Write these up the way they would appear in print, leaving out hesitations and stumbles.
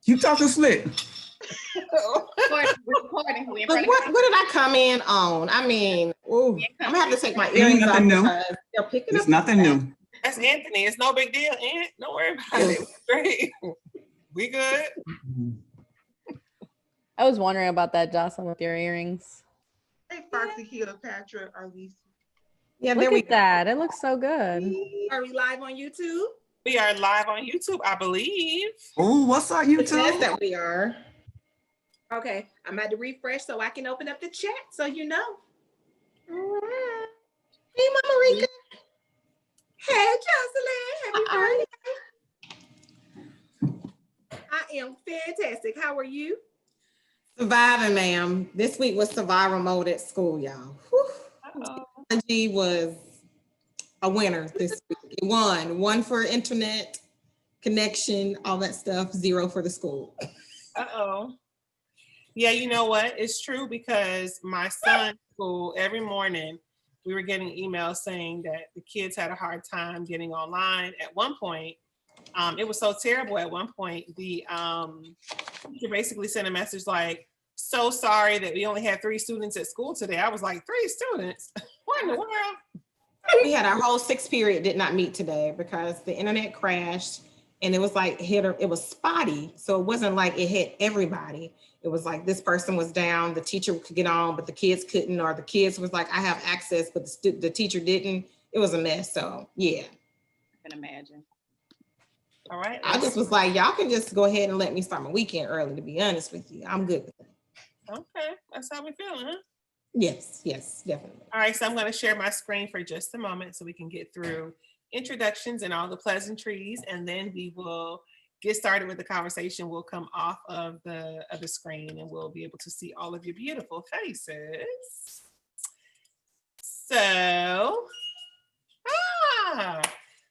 You talking slick. Recording. But what did I come in on? I mean, I'm gonna have to take my earrings off because they're picking up. It's nothing new. That's Anthony. It's no big deal, Aunt. Don't worry about it. Great. We good. I was wondering about that, Jocelyn, with your earrings. Hey, Foxy, Cleopatra, Arlise. Yeah, look at that. It looks so good. Are we live on YouTube? We are live on YouTube, I believe. Oh, what's up, YouTube? Yes, that we are. Okay, I'm about to refresh so I can open up the chat so you know. All right. Hey, Mama Rika. Hey, Jocelyn. Happy birthday. I am fantastic. How are you? Surviving, ma'am. This week was survival mode at school, y'all. Technology was a winner this week. It won. 1 for internet connection, all that stuff. 0 for the school. Yeah, you know what? It's true because my son's school, every morning, we were getting emails saying that the kids had a hard time getting online. At one point, it was so terrible. At one point, the teacher basically sent a message like, "So sorry that we only had 3 students at school today." I was like, 3 students? What in the world? We had our whole 6th period did not meet today because the internet crashed and it was like it was spotty. So it wasn't like it hit everybody. It was like this person was down, the teacher could get on, but the kids couldn't, or the kids was like, I have access, but the teacher didn't. It was a mess. So yeah. I can imagine. All right. I just was like, y'all can just go ahead and let me start my weekend early, to be honest with you. I'm good with it. Okay, that's how we feeling, huh? Yes, definitely. All right, so I'm going to share my screen for just a moment so we can get through introductions and all the pleasantries, and then we will get started with the conversation. We'll come off of the screen and we'll be able to see all of your beautiful faces. So,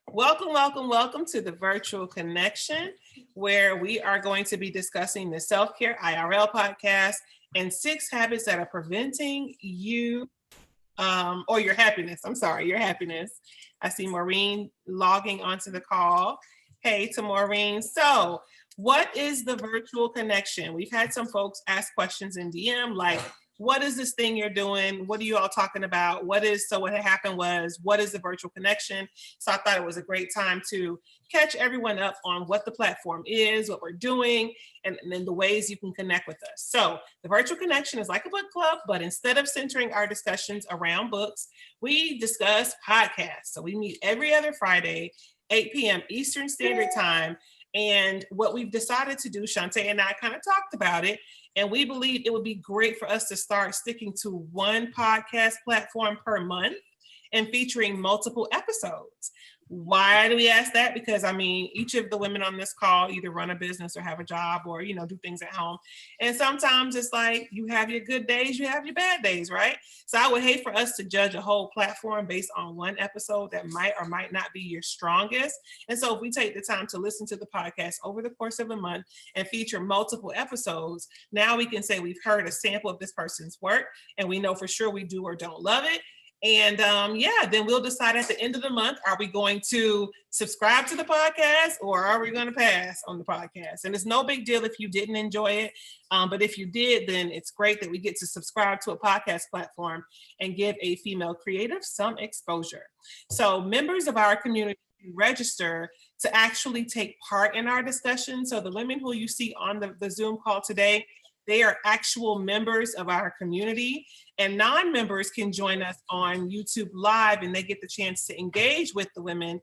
welcome to the Virtual Connection, where we are going to be discussing the Self-Care IRL podcast and 6 habits that are preventing you or your happiness. I'm sorry, your happiness. I see Maureen logging onto the call. Hey to Maureen. So what is the Virtual Connection? We've had some folks ask questions in DM like, what is this thing you're doing? What are you all talking about? What had happened was, what is the Virtual Connection? So I thought it was a great time to catch everyone up on what the platform is, what we're doing, and then the ways you can connect with us. So the Virtual Connection is like a book club, but instead of centering our discussions around books, we discuss podcasts. So we meet every other Friday, 8 p.m. Eastern Standard Time. And what we've decided to do, Shantae and I kind of talked about it, and we believe it would be great for us to start sticking to 1 podcast platform per month and featuring multiple episodes. Why do we ask that? Because I mean, each of the women on this call either run a business or have a job or, do things at home. And sometimes it's like you have your good days, you have your bad days, right? So I would hate for us to judge a whole platform based on 1 episode that might or might not be your strongest. And so if we take the time to listen to the podcast over the course of a month and feature multiple episodes, now we can say we've heard a sample of this person's work and we know for sure we do or don't love it. And then we'll decide at the end of the month, are we going to subscribe to the podcast or are we going to pass on the podcast? And it's no big deal if you didn't enjoy it. But if you did, then it's great that we get to subscribe to a podcast platform and give a female creative some exposure. So members of our community register to actually take part in our discussion. So the women who you see on the Zoom call today, they are actual members of our community, and non-members can join us on YouTube Live and they get the chance to engage with the women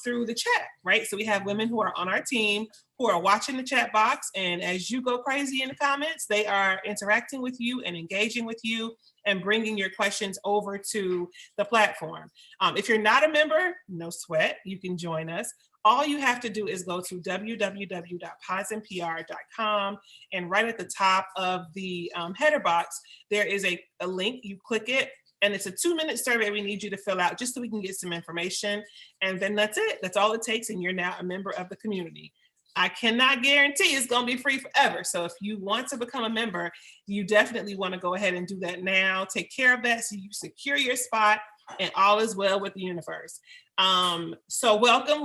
through the chat, right? So we have women who are on our team who are watching the chat box, and as you go crazy in the comments, they are interacting with you and engaging with you and bringing your questions over to the platform. If you're not a member, no sweat, you can join us. All you have to do is go to www.podsenpr.com, and right at the top of the header box, there is a link. You click it, and it's a 2-minute survey we need you to fill out just so we can get some information. And then that's it. That's all it takes, and you're now a member of the community. I cannot guarantee it's going to be free forever. So if you want to become a member, you definitely want to go ahead and do that now. Take care of that so you secure your spot and all is well with the universe. So welcome.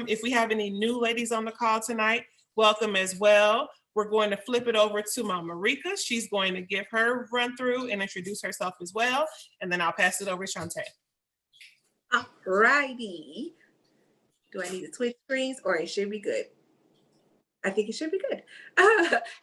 If we have any new ladies on the call tonight, welcome as well. We're going to flip it over to Mama Rika. She's going to give her run through and introduce herself as well. And then I'll pass it over to Shantae. All righty. Do I need to switch screens or it should be good? I think it should be good.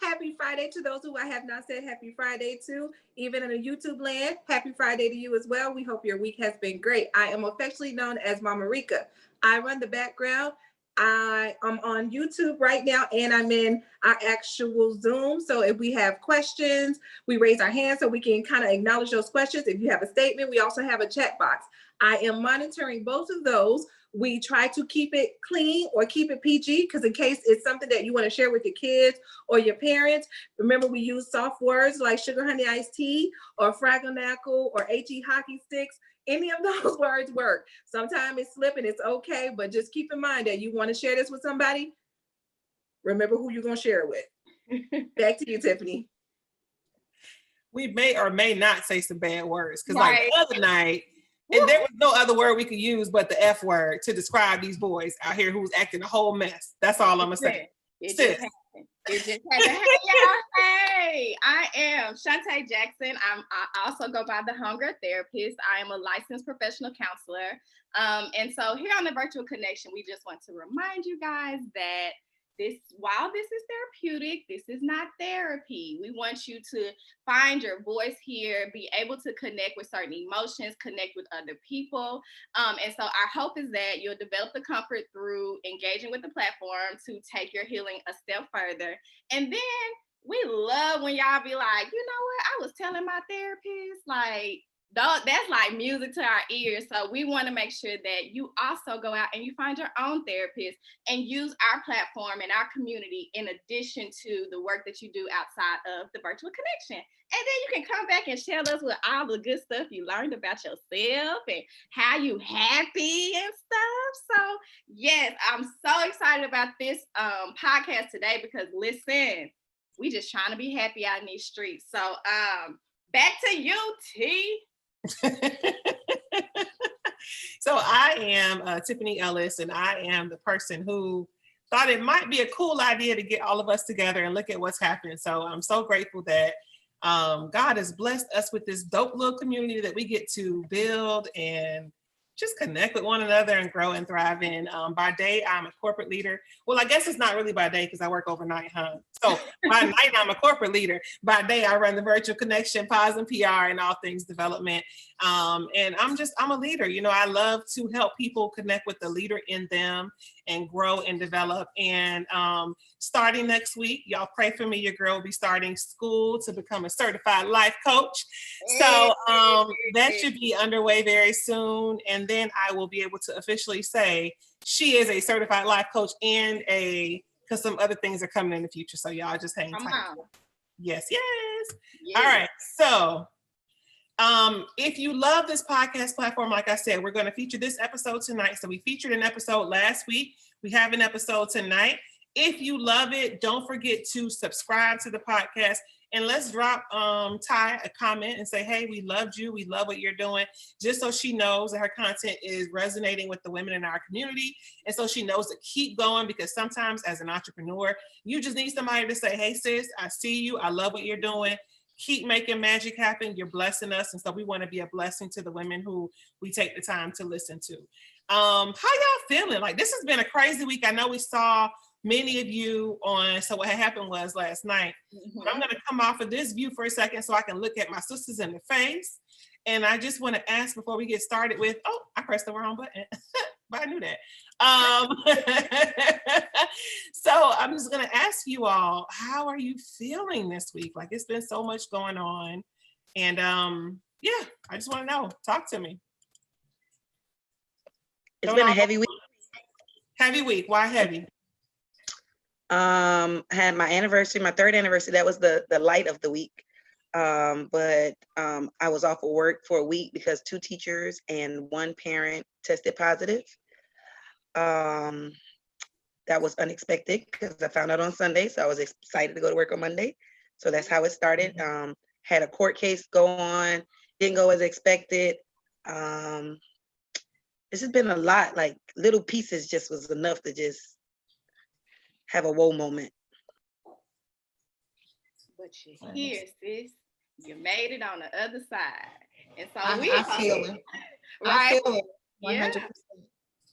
Happy Friday to those who I have not said happy Friday to. Even in the YouTube land, happy Friday to you as well. We hope your week has been great. I am affectionately known as Mama Rika. I run the background. I am on YouTube right now and I'm in our actual Zoom. So if we have questions, we raise our hands so we can kind of acknowledge those questions. If you have a statement, we also have a chat box. I am monitoring both of those. We try to keep it clean or keep it PG because in case it's something that you want to share with your kids or your parents, remember we use soft words like sugar honey iced tea or fraggle or HE hockey sticks. Any of those words work. Sometimes it's slipping, it's okay, but just keep in mind that you want to share this with somebody. Remember who you're going to share it with. Back to you, Tiffany. We may or may not say some bad words because like the other night, and there was no other word we could use but the F word to describe these boys out here who's acting a whole mess. That's all I'm gonna say. It just happened. It just happened. Hey, y'all. Hey, I am Shantae Jackson. I also go by the Hunger Therapist. I am a licensed professional counselor. And so here on the Virtual Connection, we just want to remind you guys that while this is therapeutic, this is not therapy. We want you to find your voice here, be able to connect with certain emotions, connect with other people. And so our hope is that you'll develop the comfort through engaging with the platform to take your healing a step further. And then we love when y'all be like, you know what? I was telling my therapist, like, that's like music to our ears. So we want to make sure that you also go out and you find your own therapist and use our platform and our community in addition to the work that you do outside of the Virtual Connection. And then you can come back and share us with all the good stuff you learned about yourself and how you happy and stuff. So yes, I'm so excited about this podcast today because listen, we just trying to be happy out in these streets. So back to you, T. So I am Tiffany Ellis, and I am the person who thought it might be a cool idea to get all of us together and look at what's happening. So I'm so grateful that God has blessed us with this dope little community that we get to build and just connect with one another and grow and thrive in. By day, I'm a corporate leader. Well, I guess it's not really by day because I work overnight, huh? So by night, I'm a corporate leader. By day, I run the Virtual Connection, POS and PR, and all things development. And I'm a leader. You know, I love to help people connect with the leader in them and grow and develop. And starting next week, y'all pray for me. Your girl will be starting school to become a certified life coach. So that should be underway very soon. And then I will be able to officially say she is a certified life coach and because some other things are coming in the future. So y'all just hang tight. Yes. All right. So if you love this podcast platform, like I said, we're going to feature this episode tonight. So we featured an episode last week. We have an episode tonight. If you love it, don't forget to subscribe to the podcast. And let's drop Ty a comment and say, hey, we loved you. We love what you're doing. Just so she knows that her content is resonating with the women in our community. And so she knows to keep going, because sometimes as an entrepreneur, you just need somebody to say, hey, sis, I see you. I love what you're doing. Keep making magic happen. You're blessing us. And so we want to be a blessing to the women who we take the time to listen to. How y'all feeling? Like, this has been a crazy week. I know we saw many of you on, so what had happened was last night. But I'm going to come off of this view for a second so I can look at my sisters in the face. And I just want to ask before we get started with, oh, I pressed the wrong button, but I knew that. So I'm just going to ask you all, how are you feeling this week? Like, it's been so much going on. And yeah, I just want to know, talk to me. It's been a heavy week. Heavy week, why heavy? Had my anniversary, my third anniversary. That was the light of the week. But I was off of work for a week because 2 teachers and 1 parent tested positive. That was unexpected because I found out on Sunday, so I was excited to go to work on Monday. So that's how it started. Had a court case go on, didn't go as expected. This has been a lot, like little pieces just was enough to just have a whoa moment. But you're here, sis. You made it on the other side. And so I feel it. Right? I feel it. Yeah. 100%.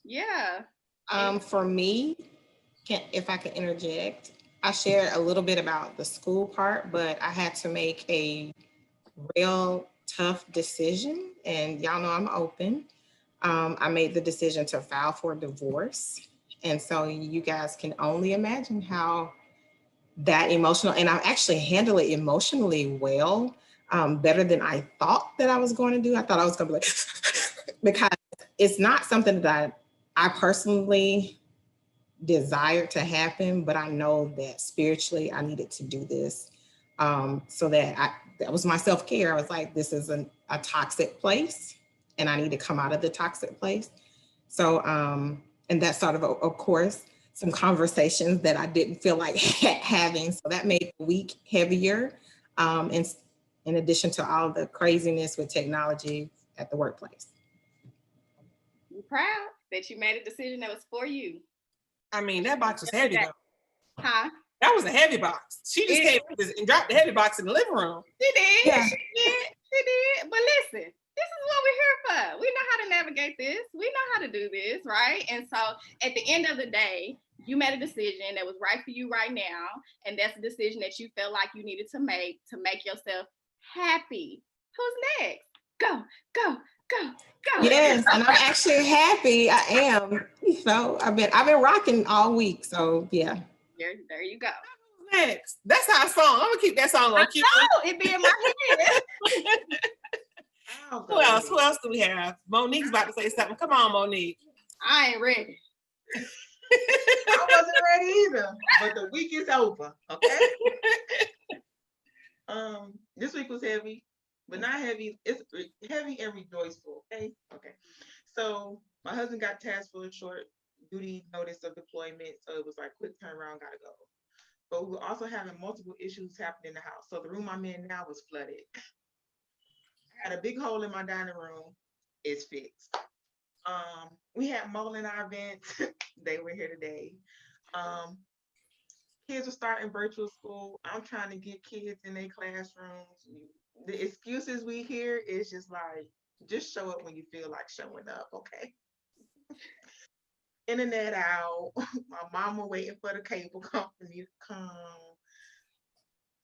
Yeah. For me, if I could interject, I shared a little bit about the school part, but I had to make a real tough decision, and y'all know I'm open. I made the decision to file for divorce. And so you guys can only imagine how that emotional, and I actually handle it emotionally well, better than I thought that I was going to do. I thought I was going to be like, because it's not something that I personally desired to happen, but I know that spiritually I needed to do this. So that was my self-care. I was like, this is a toxic place and I need to come out of the toxic place. So, and that sort of course, some conversations that I didn't feel like having. So that made the week heavier. And in addition to all the craziness with technology at the workplace. You proud that you made a decision that was for you? I mean, that box was heavy though. Huh? That was a heavy box. She just came and dropped the heavy box in the living room. She did. Yeah. She did. But listen, this is what we're here for. We know how to navigate this. We know how to do this, right? And so at the end of the day, you made a decision that was right for you right now. And that's a decision that you felt like you needed to make yourself happy. Who's next? Go. Yes, and I'm actually happy. I am. So I've been rocking all week. So yeah. There you go. Next. That's our song. I'm gonna keep that song on. It be in my head. Who else? Who else do we have? Monique's about to say something. Come on, Monique. I ain't ready. I wasn't ready either, but the week is over. Okay. This week was heavy, but not heavy. It's heavy and rejoiceful. Okay. So my husband got tasked for a short duty notice of deployment, so it was like quick turnaround, gotta go. But we were also having multiple issues happening in the house. So the room I'm in now was flooded. I had a big hole in my dining room. It's fixed. We had mold in our vents. They were here today. Kids are starting virtual school. I'm trying to get kids in their classrooms. The excuses we hear is just like, just show up when you feel like showing up, okay? Internet out. My mama waiting for the cable company to come.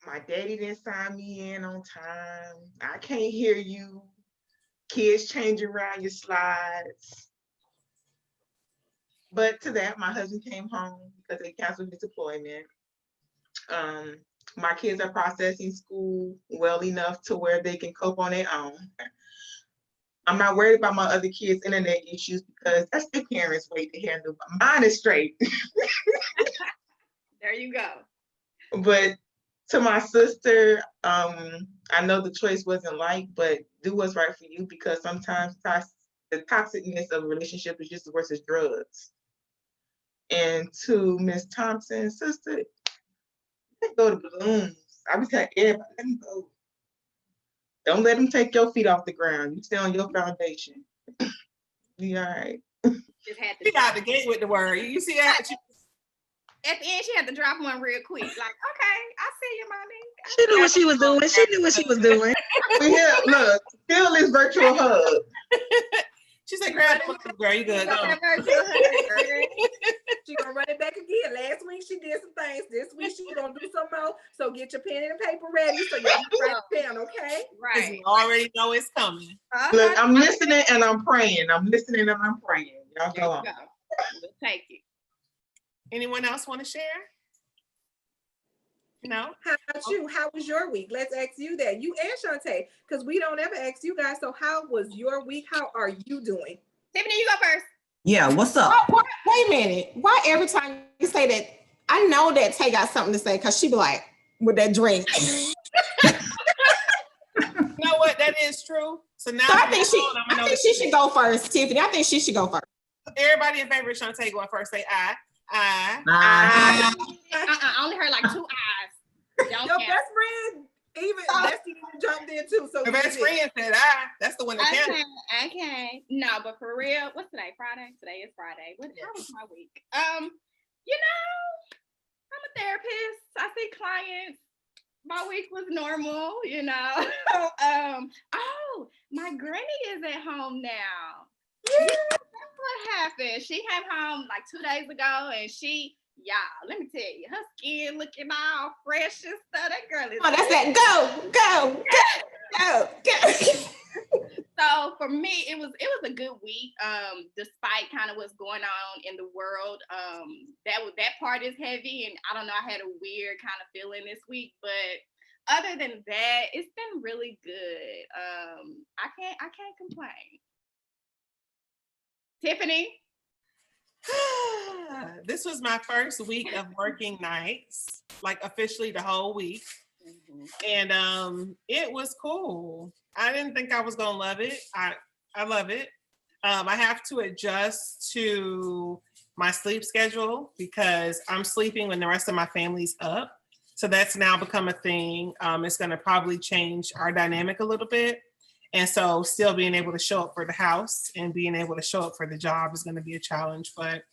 My daddy didn't sign me in on time. I can't hear you. Kids changing around your slides. But to that, my husband came home because they canceled his deployment. My kids are processing school well enough to where they can cope on their own. I'm not worried about my other kids' internet issues because that's the parents' way to handle. Mine is straight. There you go. But to my sister, I know the choice wasn't light, but do what's right for you, because sometimes the toxicness of a relationship is just as worse as drugs. And to Miss Thompson, sister, let go to balloons. I was telling everybody, let them go. Don't let them take your feet off the ground. You stay on your foundation. You all right? Just had to She got the gate with the word. You see that? At the end, she had to drop one real quick. Like, okay, I see you, mommy. She knew what she was doing. She knew what she was doing. We here, look, feel this virtual hug. She said, grab the girl, you good. She gonna run it back again. Last week she did some things. This week she gonna do some more. So get your pen and paper ready so y'all can write it down, okay? Right. You already know it's coming. Look, I'm listening and I'm praying. I'm listening and I'm praying. Y'all go on. We'll take it. Anyone else want to share? No? How about you? How was your week? Let's ask you that. You and Shantae, because we don't ever ask you guys. So how was your week? How are you doing? Tiffany, you go first. Yeah, what's up? Wait a minute. Why every time you say that, I know that Tay got something to say, because she be like, with that drink. You know what? That is true. So now So I think she should go first, Tiffany. I think she should go first. Everybody in favor of Shantae going first, say aye. Aye. I only heard like 2 eyes. Your best friend, even Bessie jumped in too. So Her best friend said aye. That's the one that counted. Okay. No, but for real, what's today? Friday? Today is Friday. How was my week? You know, a therapist. I see clients. My week was normal, you know. Oh, my granny is at home now. Yeah, that's what happened. She came home like 2 days ago, and y'all, let me tell you, her skin looking all fresh and stuff. That girl is. Oh, that's that. Go. So for me, it was a good week. Despite kind of what's going on in the world, that part is heavy, and I don't know. I had a weird kind of feeling this week, but other than that, it's been really good. I can't complain. Tiffany. This was my first week of working nights, like officially the whole week. And it was cool. I didn't think I was gonna love it. I love it. I have to adjust to my sleep schedule because I'm sleeping when the rest of my family's up. So that's now become a thing. It's gonna probably change our dynamic a little bit. And so still being able to show up for the house and being able to show up for the job is gonna be a challenge. But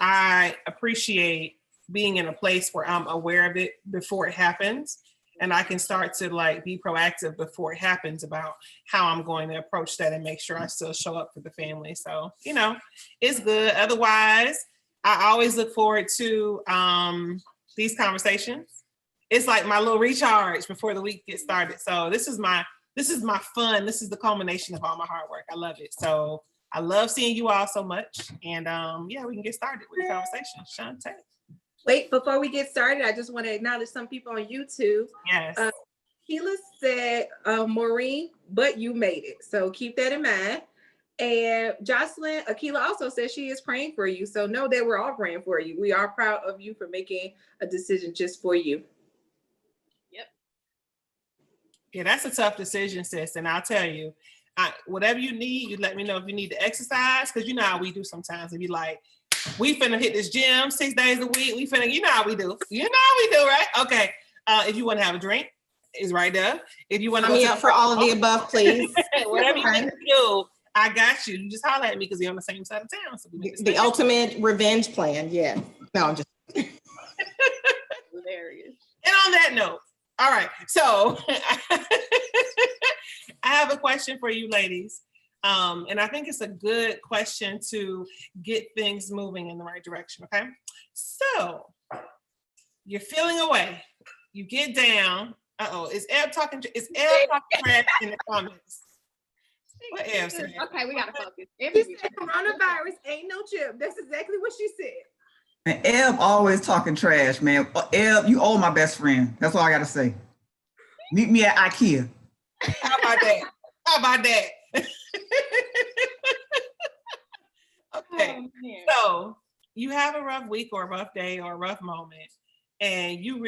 I appreciate being in a place where I'm aware of it before it happens. And I can start to like be proactive before it happens about how I'm going to approach that and make sure I still show up for the family. So, you know, it's good. Otherwise, I always look forward to these conversations. It's like my little recharge before the week gets started. So this is my fun. This is the culmination of all my hard work. I love it. So I love seeing you all so much. And yeah, we can get started with the conversation. Shantae. Wait, before we get started, I just want to acknowledge some people on YouTube. Yes. Keela said, Maureen, but you made it. So keep that in mind. And Jocelyn, Akila also says she is praying for you. So know that we're all praying for you. We are proud of you for making a decision just for you. Yep. Yeah, that's a tough decision, sis. And I'll tell you, whatever you need, you let me know if you need to exercise, because you know how we do sometimes. If you like, we finna hit this gym 6 days a week. We finna, you know how we do. You know how we do, right? Okay. If you want to have a drink, it's right there. If you want to Sign me up for all of the above, please. whatever you need to do, I got you. You just holler at me because you're on the same side of town. So The ultimate revenge plan. Yeah. No, I'm just Hilarious. And on that note, all right. So I have a question for you ladies. And I think it's a good question to get things moving in the right direction. Okay. So you're feeling away. You get down. Is Eb talking trash in the comments? What Eb said? Okay, we gotta focus. She said coronavirus ain't no chip. That's exactly what she said. And Eb always talking trash, man. Eb, you owe my best friend. That's all I gotta say. Meet me at IKEA. How about that? Okay. So you have a rough week or a rough day or a rough moment, and you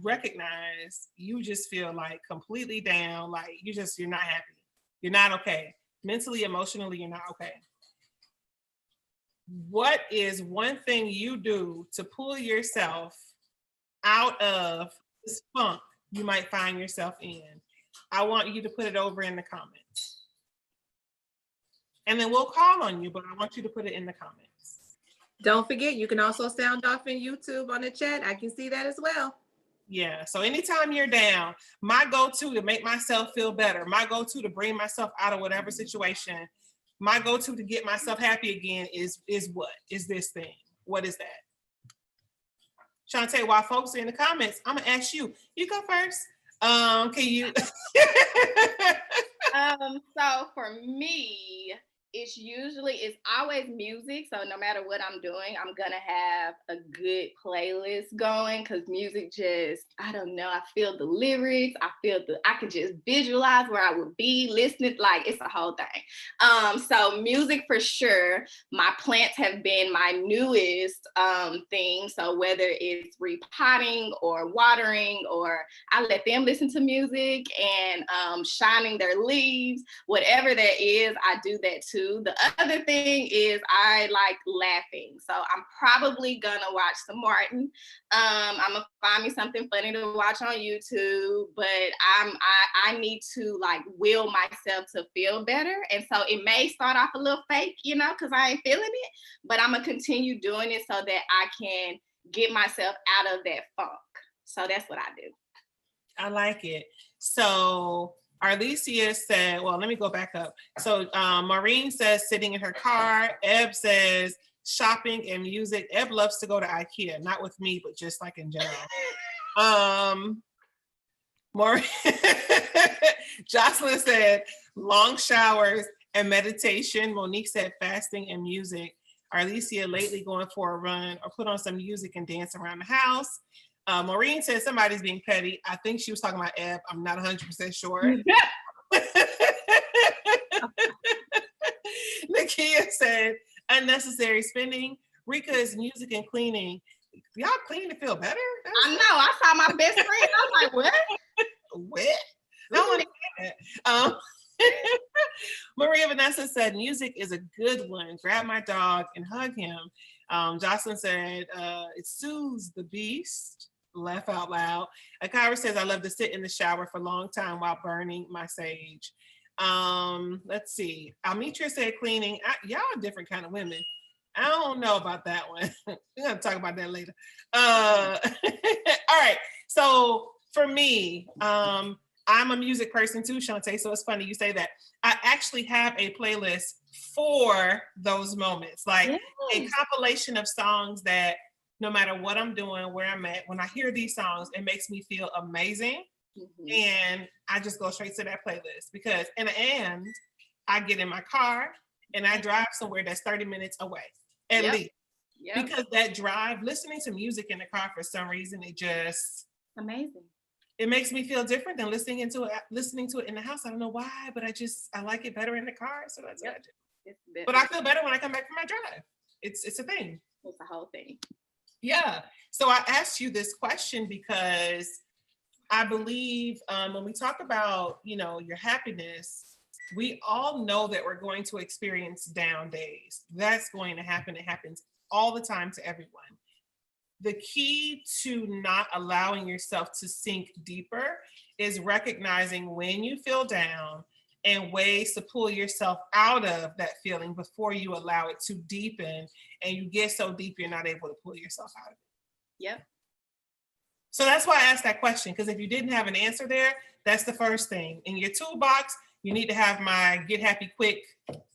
recognize you just feel like completely down, like you're not happy. You're not okay. Mentally, emotionally, you're not okay. What is one thing you do to pull yourself out of this funk you might find yourself in? I want you to put it over in the comments. And then we'll call on you, but I want you to put it in the comments. Don't forget, you can also sound off in YouTube on the chat. I can see that as well. Yeah, so anytime you're down, my go-to to make myself feel better, my go-to to bring myself out of whatever situation, my go-to to get myself happy again is what? Is this thing. What is that? Shantae, while folks are in the comments, I'm gonna ask you. You go first. Can you? So for me, it's always music. So no matter what I'm doing, I'm gonna have a good playlist going, because music just, I don't know, I feel the lyrics, I can just visualize where I would be listening, like it's a whole thing. So music for sure. My plants have been my newest thing. So whether it's repotting or watering, or I let them listen to music and shining their leaves, whatever that is, I do that too. The other thing is I like laughing. So I'm probably gonna watch some Martin. I'm gonna find me something funny to watch on YouTube, but I need to like will myself to feel better. And so it may start off a little fake, because I ain't feeling it, but I'm gonna continue doing it so that I can get myself out of that funk. So that's what I do. I like it. So Arlesia said, well, let me go back up. So Maureen says sitting in her car. Eb says shopping and music. Eb loves to go to IKEA, not with me, but just like in general. Maureen, Jocelyn said long showers and meditation. Monique said fasting and music. Arlesia lately going for a run or put on some music and dance around the house. Maureen said somebody's being petty. I think she was talking about Eb. I'm not 100% sure. Nakia said unnecessary spending. Rika is music and cleaning. Y'all clean to feel better? I know. I saw my best friend. I was like, what? What? I don't want to hear that. Maria Vanessa said music is a good one. Grab my dog and hug him. Jocelyn said it soothes the beast. Laugh out loud. Akira says I love to sit in the shower for a long time while burning my sage. Let's see. Almitra said cleaning. Y'all are different kind of women. I don't know about that one. We're gonna talk about that later. All right. So for me, I'm a music person too, Shantae. So it's funny you say that. I actually have a playlist for those moments, like a compilation of songs that no matter what I'm doing, where I'm at, when I hear these songs, it makes me feel amazing. And I just go straight to that playlist because, and I get in my car and I drive somewhere that's 30 minutes away at least. Because that drive, listening to music in the car for some reason, it just amazing. It makes me feel different than listening to it in the house. I don't know why, but I like it better in the car. So that's what I do. But I feel better when I come back from my drive. It's a thing. It's a whole thing. Yeah. So I asked you this question because I believe when we talk about, your happiness, we all know that we're going to experience down days. That's going to happen. It happens all the time to everyone. The key to not allowing yourself to sink deeper is recognizing when you feel down and ways to pull yourself out of that feeling before you allow it to deepen and you get so deep you're not able to pull yourself out of it. Yep. So that's why I asked that question, because if you didn't have an answer there, that's the first thing. In your toolbox, you need to have my Get Happy Quick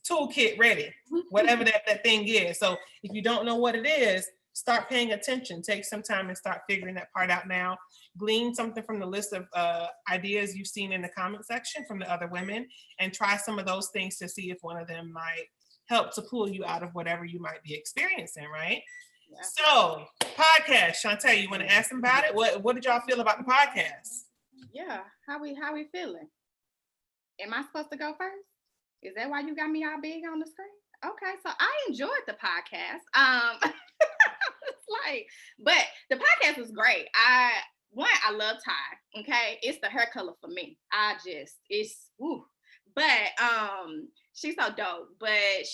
toolkit ready, whatever that thing is. So if you don't know what it is, start paying attention. Take some time and start figuring that part out now. Glean something from the list of ideas you've seen in the comment section from the other women and try some of those things to see if one of them might help to pull you out of whatever you might be experiencing, right? Yeah. So, podcast, Shantae, you want to ask them about it? What did y'all feel about the podcast? Yeah, how we feeling? Am I supposed to go first? Is that why you got me all big on the screen? Okay, so I enjoyed the podcast. But the podcast was great. I love Ty. Okay, it's the hair color for me. But she's so dope. But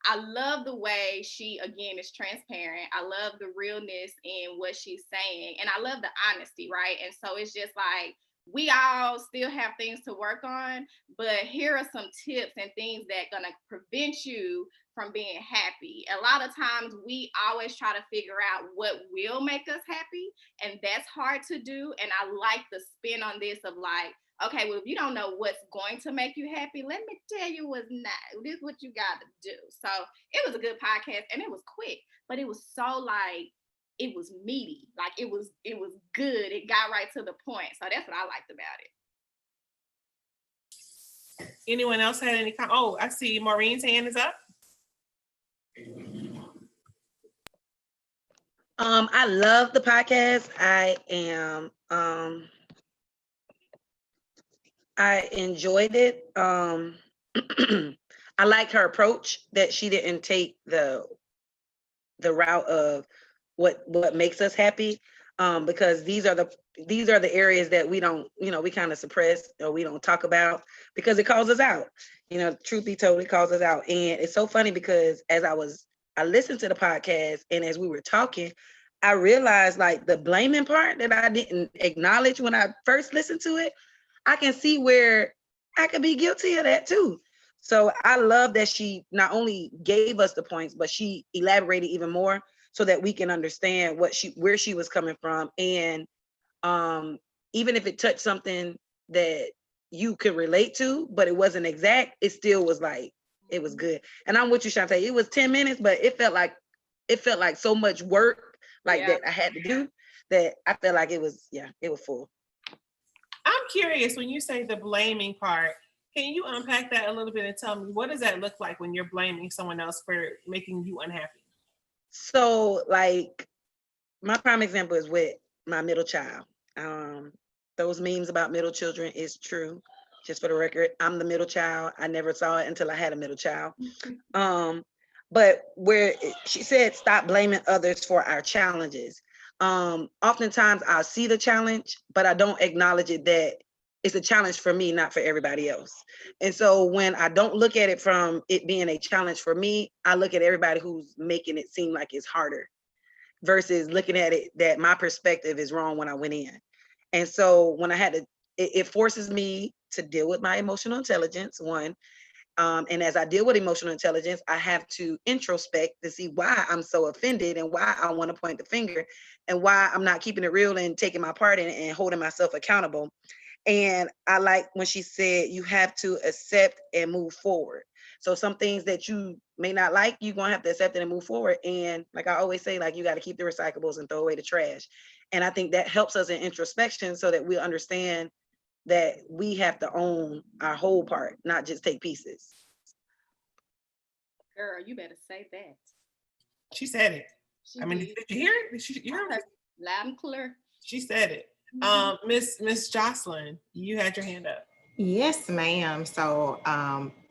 I love the way she, again, is transparent. I love the realness in what she's saying. And I love the honesty, right? And so it's just like, we all still have things to work on, but here are some tips and things that are gonna prevent you from being happy. A lot of times we always try to figure out what will make us happy, and that's hard to do. And I like the spin on this of like, okay, well, if you don't know what's going to make you happy, let me tell you what's not. This is what you got to do. So it was a good podcast, and it was quick, but it was so like, it was meaty. Like it was good. It got right to the point. So that's what I liked about it. Anyone else had any comment? Oh, I see Maureen's hand is up. I love the podcast. I enjoyed it. I like her approach that she didn't take the route of what makes us happy, because these are the areas that we don't, we kind of suppress or we don't talk about because it calls us out. Truth be told, it calls us out. And it's so funny because as I listened to the podcast and as we were talking, I realized like the blaming part that I didn't acknowledge when I first listened to it, I can see where I could be guilty of that too. So I love that she not only gave us the points, but she elaborated even more. so that we can understand where she was coming from. And even if it touched something that you could relate to, but it wasn't exact, it still was like, it was good. And I'm with you, Shantae. It was 10 minutes, but it felt like so much work that I had to do that I felt like it was full. I'm curious, when you say the blaming part, can you unpack that a little bit and tell me, what does that look like when you're blaming someone else for making you unhappy? So like my prime example is with my middle child. Those memes about middle children is true. Just for the record, I'm the middle child. I never saw it until I had a middle child. But where she said, stop blaming others for our challenges. Oftentimes I'll see the challenge, but I don't acknowledge it that it's a challenge for me, not for everybody else. And so when I don't look at it from it being a challenge for me, I look at everybody who's making it seem like it's harder versus looking at it that my perspective is wrong when I went in. And so when I had to, it forces me to deal with my emotional intelligence, one. And as I deal with emotional intelligence, I have to introspect to see why I'm so offended and why I want to point the finger and why I'm not keeping it real and taking my part in it and holding myself accountable. And I like when she said, you have to accept and move forward. So some things that you may not like, you're going to have to accept it and move forward. And like I always say, like, you got to keep the recyclables and throw away the trash. And I think that helps us in introspection so that we understand that we have to own our whole part, not just take pieces. Girl, you better say that. She said it. She I mean, did. did you hear it? You heard it? Loud and clear. She said it. Miss Jocelyn, you had your hand up. Yes, ma'am. So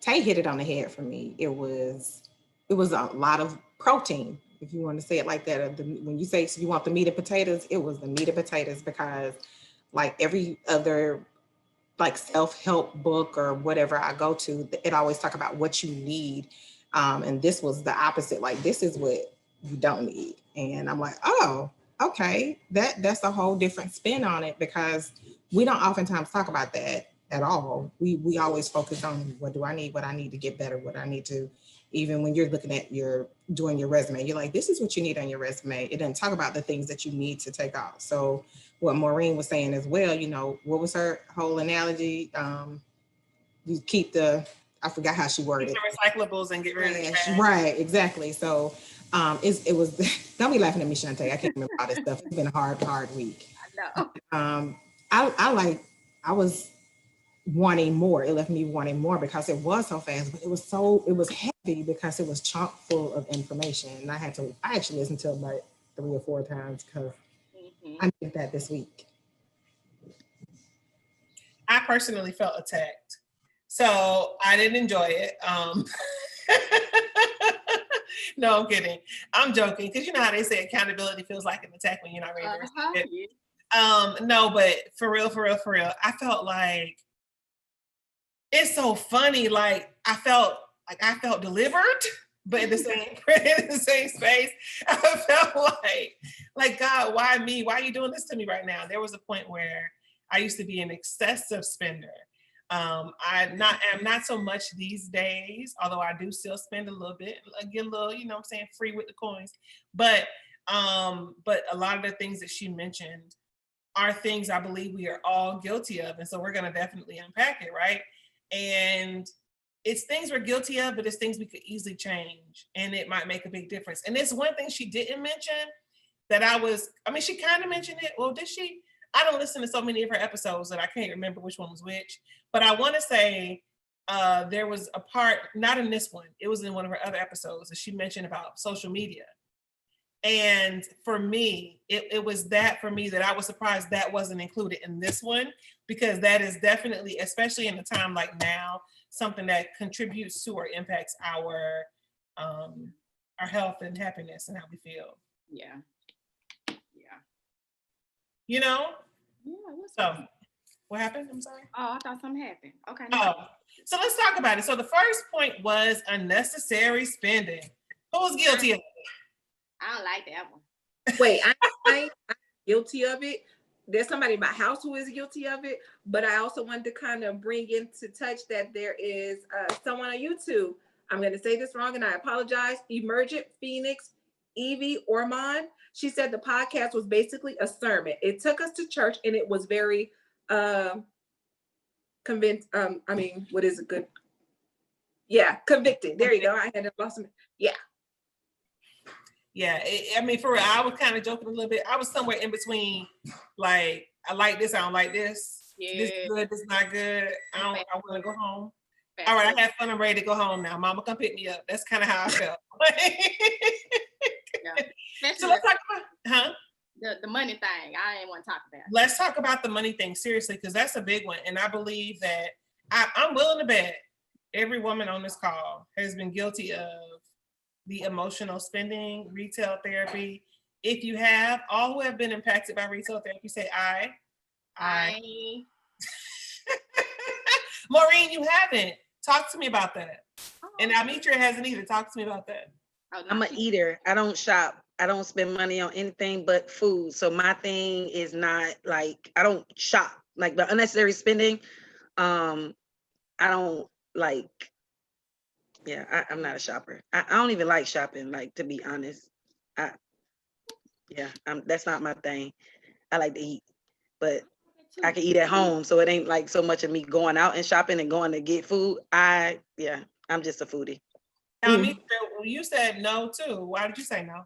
Tay hit it on the head for me. It was a lot of protein, if you want to say it like that. When you say you want the meat and potatoes, it was the meat and potatoes, because like every other like self-help book or whatever I go to, it always talk about what you need. And this was the opposite. Like, this is what you don't need. And I'm like, oh, okay. That's a whole different spin on it, because we don't oftentimes talk about that at all. We always focus on what do I need, what I need to get better, what I need to, even when you're looking at doing your resume, you're like, this is what you need on your resume. It doesn't talk about the things that you need to take off. So what Maureen was saying as well, what was her whole analogy? You keep I forgot how she worded it. Keep the recyclables and get rid of the trash. Right, exactly. So it was, don't be laughing at me, Shantae. I can't remember all this stuff. It's been a hard week. I know. I was wanting more. It left me wanting more because it was so fast, but it was heavy because it was chock full of information. And I actually listened to it like 3 or 4 times because I did that this week. I personally felt attacked, so I didn't enjoy it. No, I'm kidding. I'm joking, because you know how they say accountability feels like an attack when you're not ready to receive it. No, but for real, I felt like, it's so funny. Like I felt delivered, but in the same space, I felt like God, why me? Why are you doing this to me right now? There was a point where I used to be an excessive spender. I'm not so much these days, although I do still spend a little bit, get a little, free with the coins. But a lot of the things that she mentioned are things I believe we are all guilty of. And so we're going to definitely unpack it, right? And it's things we're guilty of, but it's things we could easily change, and it might make a big difference. And it's one thing she didn't mention that she kind of mentioned it. Well, did she? I don't listen to so many of her episodes that I can't remember which one was which, but I want to say there was a part, not in this one, it was in one of her other episodes that she mentioned about social media. And for me, it was that for me that I was surprised that wasn't included in this one, because that is definitely, especially in a time like now, something that contributes to or impacts our health and happiness and how we feel. Yeah. Yeah, so what happened? I'm sorry. Oh, I thought something happened. Okay. So let's talk about it. So the first point was unnecessary spending. Who's guilty of it? I don't like that one. Wait, I'm guilty of it. There's somebody in my house who is guilty of it, but I also wanted to kind of bring into touch that there is someone on YouTube. I'm going to say this wrong and I apologize. Emergent Phoenix Evie Ormond. She said the podcast was basically a sermon. It took us to church and it was very convinced. What is it good? Yeah, convicting. There you go. I had lost some. Yeah. Yeah, for real, I was kind of joking a little bit. I was somewhere in between, like, I like this, I don't like this. Yeah. This is good, this is not good. I want to go home. Fast All right, food. I had fun, I'm ready to go home now. Mama, come pick me up. That's kind of how I felt. Yeah. So Especially let's talk about, the money thing. I ain't want to talk about it. Let's talk about the money thing, seriously, because that's a big one. And I believe that I'm willing to bet every woman on this call has been guilty of the emotional spending, retail therapy. If you have, all who have been impacted by retail therapy say I. Maureen, you haven't. Talk to me about that. And Amitra hasn't either. Talk to me about that. Oh, no, I'm an eater. I don't shop. I don't spend money on anything but food. So my thing is not like, I don't shop. Like the unnecessary spending, I don't like, I'm not a shopper. I don't even like shopping, like, to be honest. That's not my thing. I like to eat, but I can eat at home. So it ain't like so much of me going out and shopping and going to get food. I'm just a foodie. Amitra, you said no too. Why did you say no?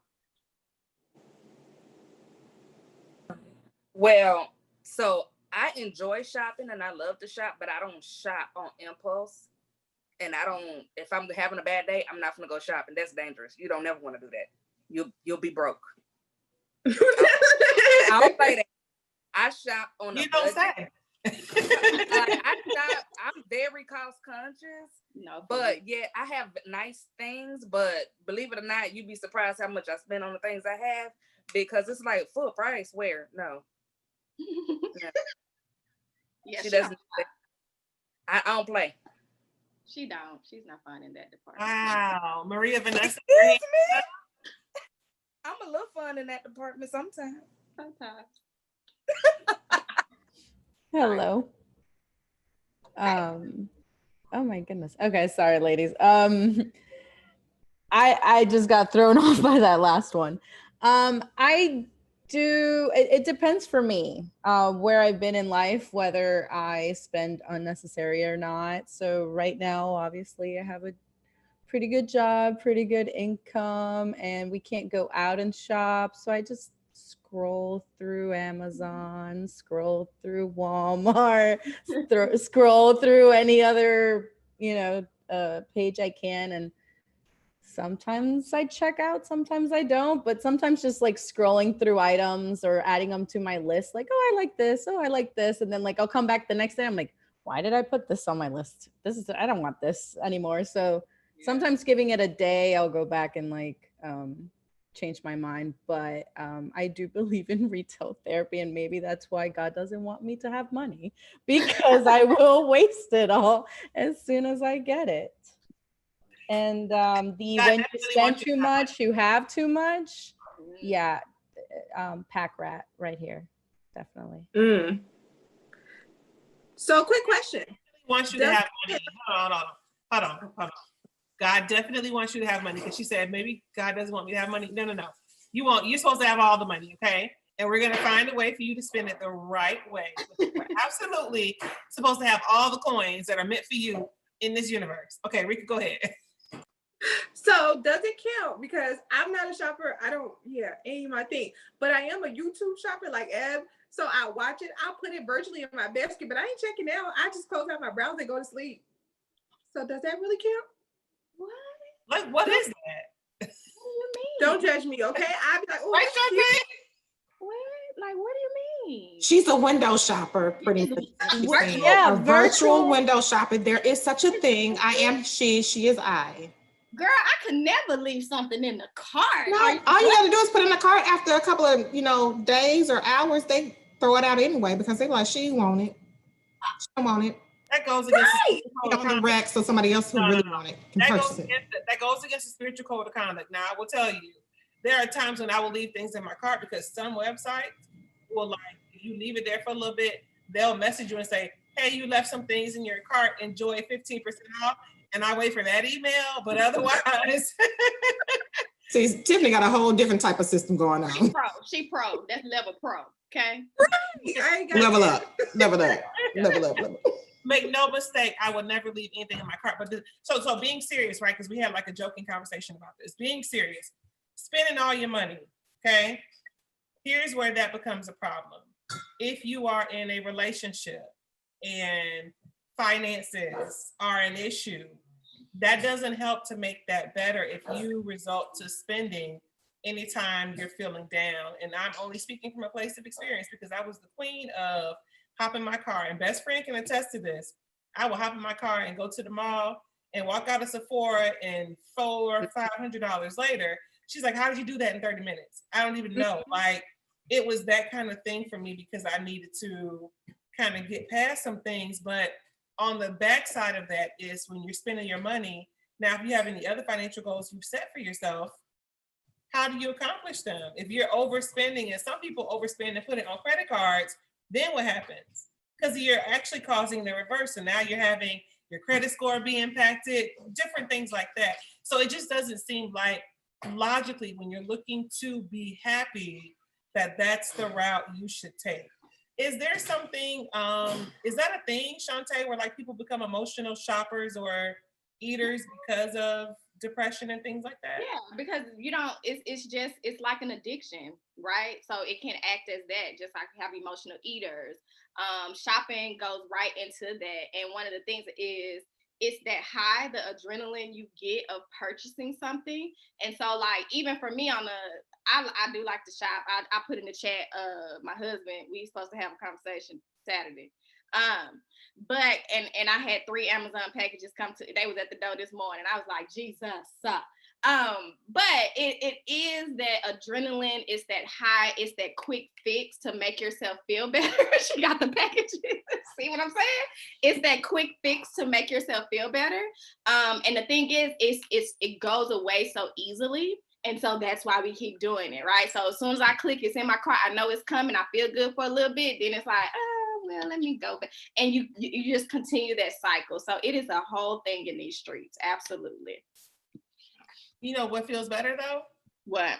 Well, so I enjoy shopping and I love to shop, but I don't shop on impulse. And if I'm having a bad day, I'm not gonna go shopping. That's dangerous. You don't never want to do that. You'll be broke. I don't say that. I shop on a budget. Say. I'm very cost conscious. No, but yeah, I have nice things, but believe it or not, you'd be surprised how much I spend on the things I have because it's like full price. Where? No. Yeah, she doesn't. I don't play. She don't. She's not fun in that department. Wow, Maria Vanessa. I'm a little fun in that department sometimes. Hello. Oh my goodness. Okay, sorry, ladies. I just got thrown off by that last one. It depends for me, where I've been in life, whether I spend unnecessary or not. So right now, obviously, I have a pretty good job, pretty good income, and we can't go out and shop. So I just scroll through Amazon, scroll through Walmart, scroll through any other, page I can. And sometimes I check out, sometimes I don't, but sometimes just like scrolling through items or adding them to my list, like, oh, I like this. Oh, I like this. And then like, I'll come back the next day. I'm like, why did I put this on my list? I don't want this anymore. So sometimes giving it a day, I'll go back and like, change my mind. But I do believe in retail therapy, and maybe that's why God doesn't want me to have money, because I will waste it all as soon as I get it. And when you spend too much, you have too much. Yeah, pack rat right here, definitely. So, quick question. Wants you to have money. Hold on. God definitely wants you to have money, because she said maybe God doesn't want me to have money. No. You're supposed to have all the money, okay? And we're gonna find a way for you to spend it the right way. We're absolutely supposed to have all the coins that are meant for you in this universe. Okay, Rika, go ahead. So does it count? Because I'm not a shopper. Ain't my thing. But I am a YouTube shopper like Eb. So I watch it. I'll put it virtually in my basket, but I ain't checking out. I just close out my browser and go to sleep. So does that really count? What? Like, what is that? What do you mean? Don't judge me, okay? I'll be like, oh, Right, Shantae? What? Like, what do you mean? She's a window shopper, pretty much. Yeah, a virtual window shopper. There is such a thing. I am she is I. Girl, I could never leave something in the cart. No, all you gotta do is put it in the cart. After a couple of days or hours, they throw it out anyway because they're like, she want it. She don't want it. That goes against Right. On the rack, so somebody else who really want it can purchase it. That goes against the spiritual code of conduct. Now, I will tell you, there are times when I will leave things in my cart because some websites will, like, if you leave it there for a little bit, they'll message you and say, hey, you left some things in your cart, enjoy 15% off. And I wait for that email, but otherwise, See, Tiffany got a whole different type of system going She on. pro. She pro. That's level pro. Okay. I ain't got Level that. up, level up, level up, level up. Make no mistake, I would never leave anything in my cart. But so being serious, right? Because we had like a joking conversation about this. Being serious, spending all your money, okay? Here's where that becomes a problem. If you are in a relationship and finances are an issue, that doesn't help to make that better if you resort to spending anytime you're feeling down. And I'm only speaking from a place of experience because I was the queen of hop in my car, and best friend can attest to this. I will hop in my car and go to the mall and walk out of Sephora, and $400 or $500 later, she's like, how did you do that in 30 minutes? I don't even know. Like, it was that kind of thing for me because I needed to kind of get past some things. But on the backside of that is when you're spending your money. Now, if you have any other financial goals you've set for yourself, how do you accomplish them? If you're overspending, and some people overspend and put it on credit cards, then what happens? Because you're actually causing the reverse. And now you're having your credit score be impacted, different things like that. So it just doesn't seem like logically when you're looking to be happy, that that's the route you should take. Is there something, is that a thing, Shantae, where like people become emotional shoppers or eaters because of depression and things like that? Yeah, because it's like an addiction, right? So it can act as that, just like have emotional eaters. Shopping goes right into that. And one of the things is it's that high, the adrenaline you get of purchasing something. And so like, even for me I do like to shop. I put in the chat, my husband, we supposed to have a conversation Saturday. But I had 3 Amazon packages come to, they was at the door this morning. I was like, Jesus. But it is that adrenaline, it's that high, it's that quick fix to make yourself feel better. She got the packages. See what I'm saying? It's that quick fix to make yourself feel better. And the thing is, it goes away so easily. And so that's why we keep doing it, right? So as soon as I click, it's in my cart, I know it's coming, I feel good for a little bit, then it's like, well, let me go back. And you just continue that cycle. So it is a whole thing in these streets, absolutely. You know what feels better though? What?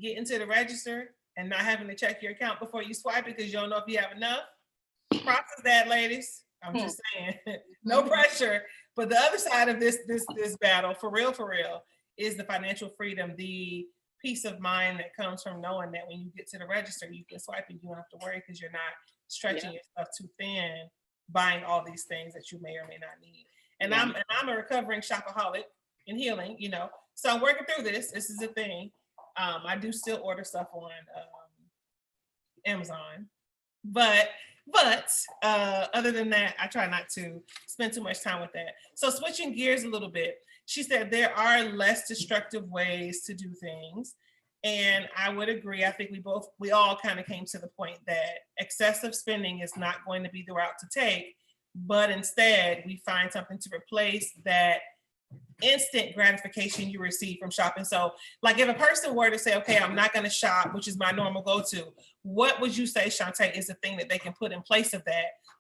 Getting to the register and not having to check your account before you swipe because you don't know if you have enough. Process that, ladies. I'm just saying, no pressure. But the other side of this battle, for real, is the financial freedom, the peace of mind that comes from knowing that when you get to the register, you can swipe and you don't have to worry because you're not stretching yourself too thin, buying all these things that you may or may not need. And I'm a recovering shopaholic and healing, you know. So I'm working through this. This is a thing. I do still order stuff on Amazon, but other than that, I try not to spend too much time with that. So switching gears a little bit, she said there are less destructive ways to do things. And I would agree. I think we all kind of came to the point that excessive spending is not going to be the route to take, but instead we find something to replace that instant gratification you receive from shopping. So like if a person were to say, okay, I'm not going to shop, which is my normal go-to, what would you say, Shantae, is the thing that they can put in place of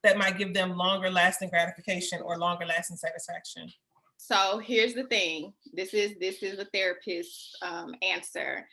that might give them longer lasting gratification or longer lasting satisfaction? So here's the thing. This is a therapist's answer.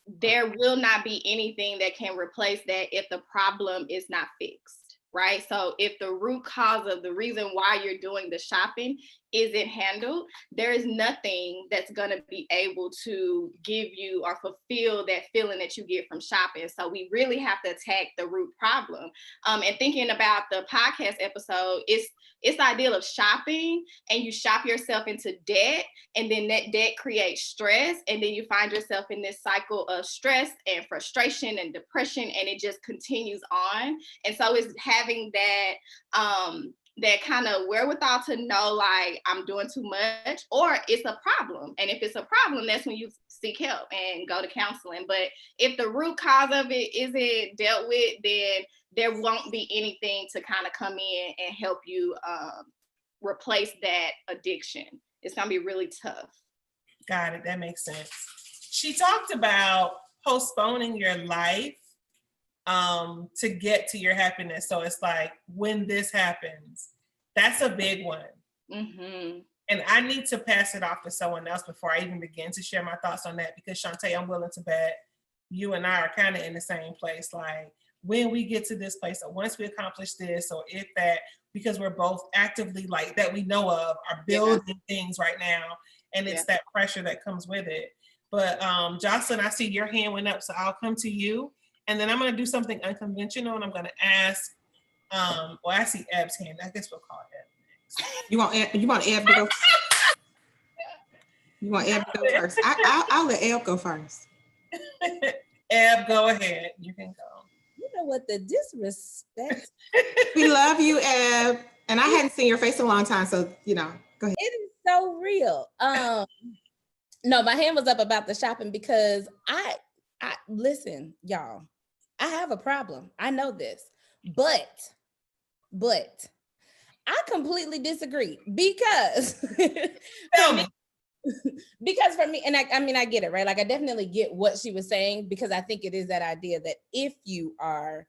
There will not be anything that can replace that if the problem is not fixed, right? So if the root cause of the reason why you're doing the shopping isn't handled, there is nothing that's going to be able to give you or fulfill that feeling that you get from shopping. So we really have to attack the root problem. And thinking about the podcast episode, it's the ideal of shopping and you shop yourself into debt, and then that debt creates stress, and then you find yourself in this cycle of stress and frustration and depression, and it just continues on. And so it's having that kind of wherewithal to know, like, I'm doing too much, or it's a problem. And if it's a problem, that's when you seek help and go to counseling. But if the root cause of it isn't dealt with, then there won't be anything to kind of come in and help you replace that addiction. It's gonna be really tough. Got it, that makes sense. She talked about postponing your life to get to your happiness. So it's like, when this happens, that's a big one. Mm-hmm. And I need to pass it off to someone else before I even begin to share my thoughts on that, because Shantae, I'm willing to bet you and I are kind of in the same place. Like, when we get to this place, or once we accomplish this, or if that, because we're both actively, like, that we know of, are building things right now. And it's that pressure that comes with it. But Jocelyn, I see your hand went up, so I'll come to you. And then I'm going to do something unconventional, and I'm going to ask, well, I see Eb's hand. I guess we'll call Eb next. You want Eb to go? You want Eb to go first? I'll let Eb go first. Eb, go ahead. You can go. You know what, the disrespect. We love you, Eb. And I hadn't seen your face in a long time, so, you know, go ahead. It is so real. No, my hand was up about the shopping because I listen, y'all, I have a problem. I know this, but I completely disagree because Tell me. because for me, and I mean, I get it, right? Like, I definitely get what she was saying, because I think it is that idea that if you are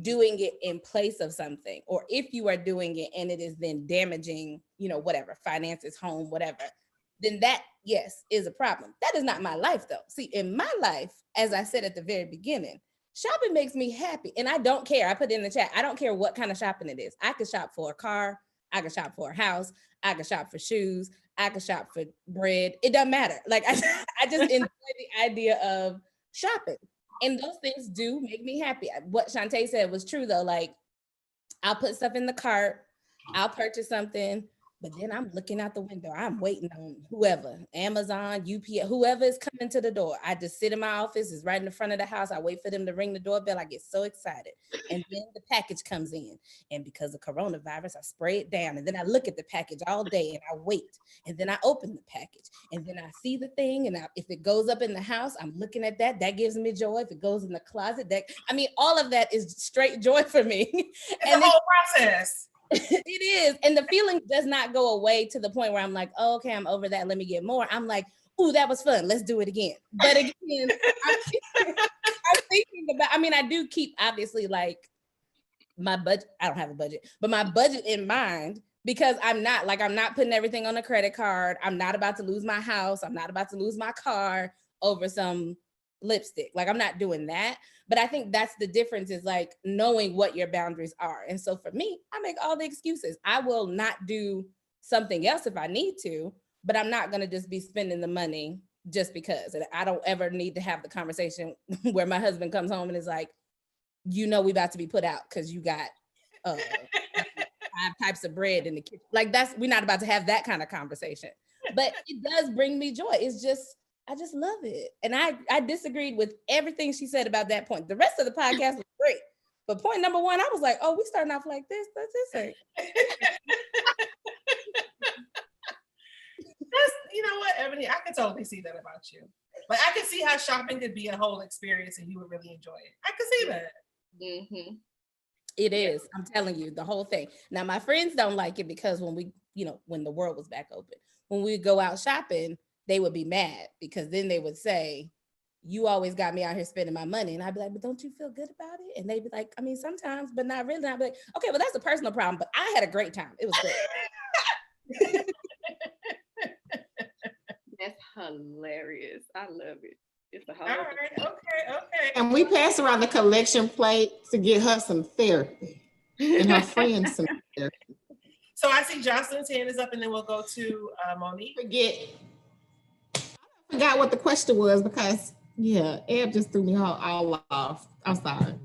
doing it in place of something, or if you are doing it and it is then damaging, you know, whatever, finances, home, whatever, then that, yes, is a problem. That is not my life, though. See, in my life, as I said at the very beginning, shopping makes me happy. And I don't care. I put it in the chat. I don't care what kind of shopping it is. I could shop for a car. I could shop for a house. I could shop for shoes. I could shop for bread. It doesn't matter. Like, I just enjoy the idea of shopping. And those things do make me happy. What Shantae said was true, though. Like, I'll put stuff in the cart. I'll purchase something. But then I'm looking out the window. I'm waiting on whoever, Amazon, UPS, whoever is coming to the door. I just sit in my office. It's right in the front of the house. I wait for them to ring the doorbell. I get so excited. And then the package comes in. And because of coronavirus, I spray it down. And then I look at the package all day and I wait. And then I open the package. And then I see the thing. And if it goes up in the house, I'm looking at that. That gives me joy. If it goes in the closet, all of that is straight joy for me. It's the whole process. It is. And the feeling does not go away to the point where I'm like, oh, okay, I'm over that. Let me get more. I'm like, ooh, that was fun. Let's do it again. But again, I'm thinking about, I do keep, obviously, like, my budget. I don't have a budget, but my budget in mind, because I'm not putting everything on a credit card. I'm not about to lose my house. I'm not about to lose my car over some lipstick. Like, I'm not doing that. But I think that's the difference, is like knowing what your boundaries are. And so for me, I make all the excuses. I will not do something else if I need to, but I'm not going to just be spending the money just because. And I don't ever need to have the conversation where my husband comes home and is like, you know, we about to be put out because you got 5 types of bread in the kitchen. Like, we're not about to have that kind of conversation. But it does bring me joy. It's just, I just love it. And I disagreed with everything she said about that point. The rest of the podcast was great. But point number 1, I was like, oh, we starting off like this. That's it. You know what, Ebony? I can totally see that about you. Like, I can see how shopping could be a whole experience and you would really enjoy it. I can see that. Mm-hmm. It is. I'm telling you, the whole thing. Now, my friends don't like it because when the world was back open, when we go out shopping, they would be mad, because then they would say, you always got me out here spending my money. And I'd be like, but don't you feel good about it? And they'd be like, I mean, sometimes, but not really. And I'd be like, okay, well, that's a personal problem, but I had a great time. It was great. That's hilarious. I love it. It's a whole. All right. Okay. And we pass around the collection plate to get her some therapy and her friends some therapy. So I see Jocelyn's hand is up, and then we'll go to Monique. I forgot what the question was, because Eb just threw me all off. I'm sorry.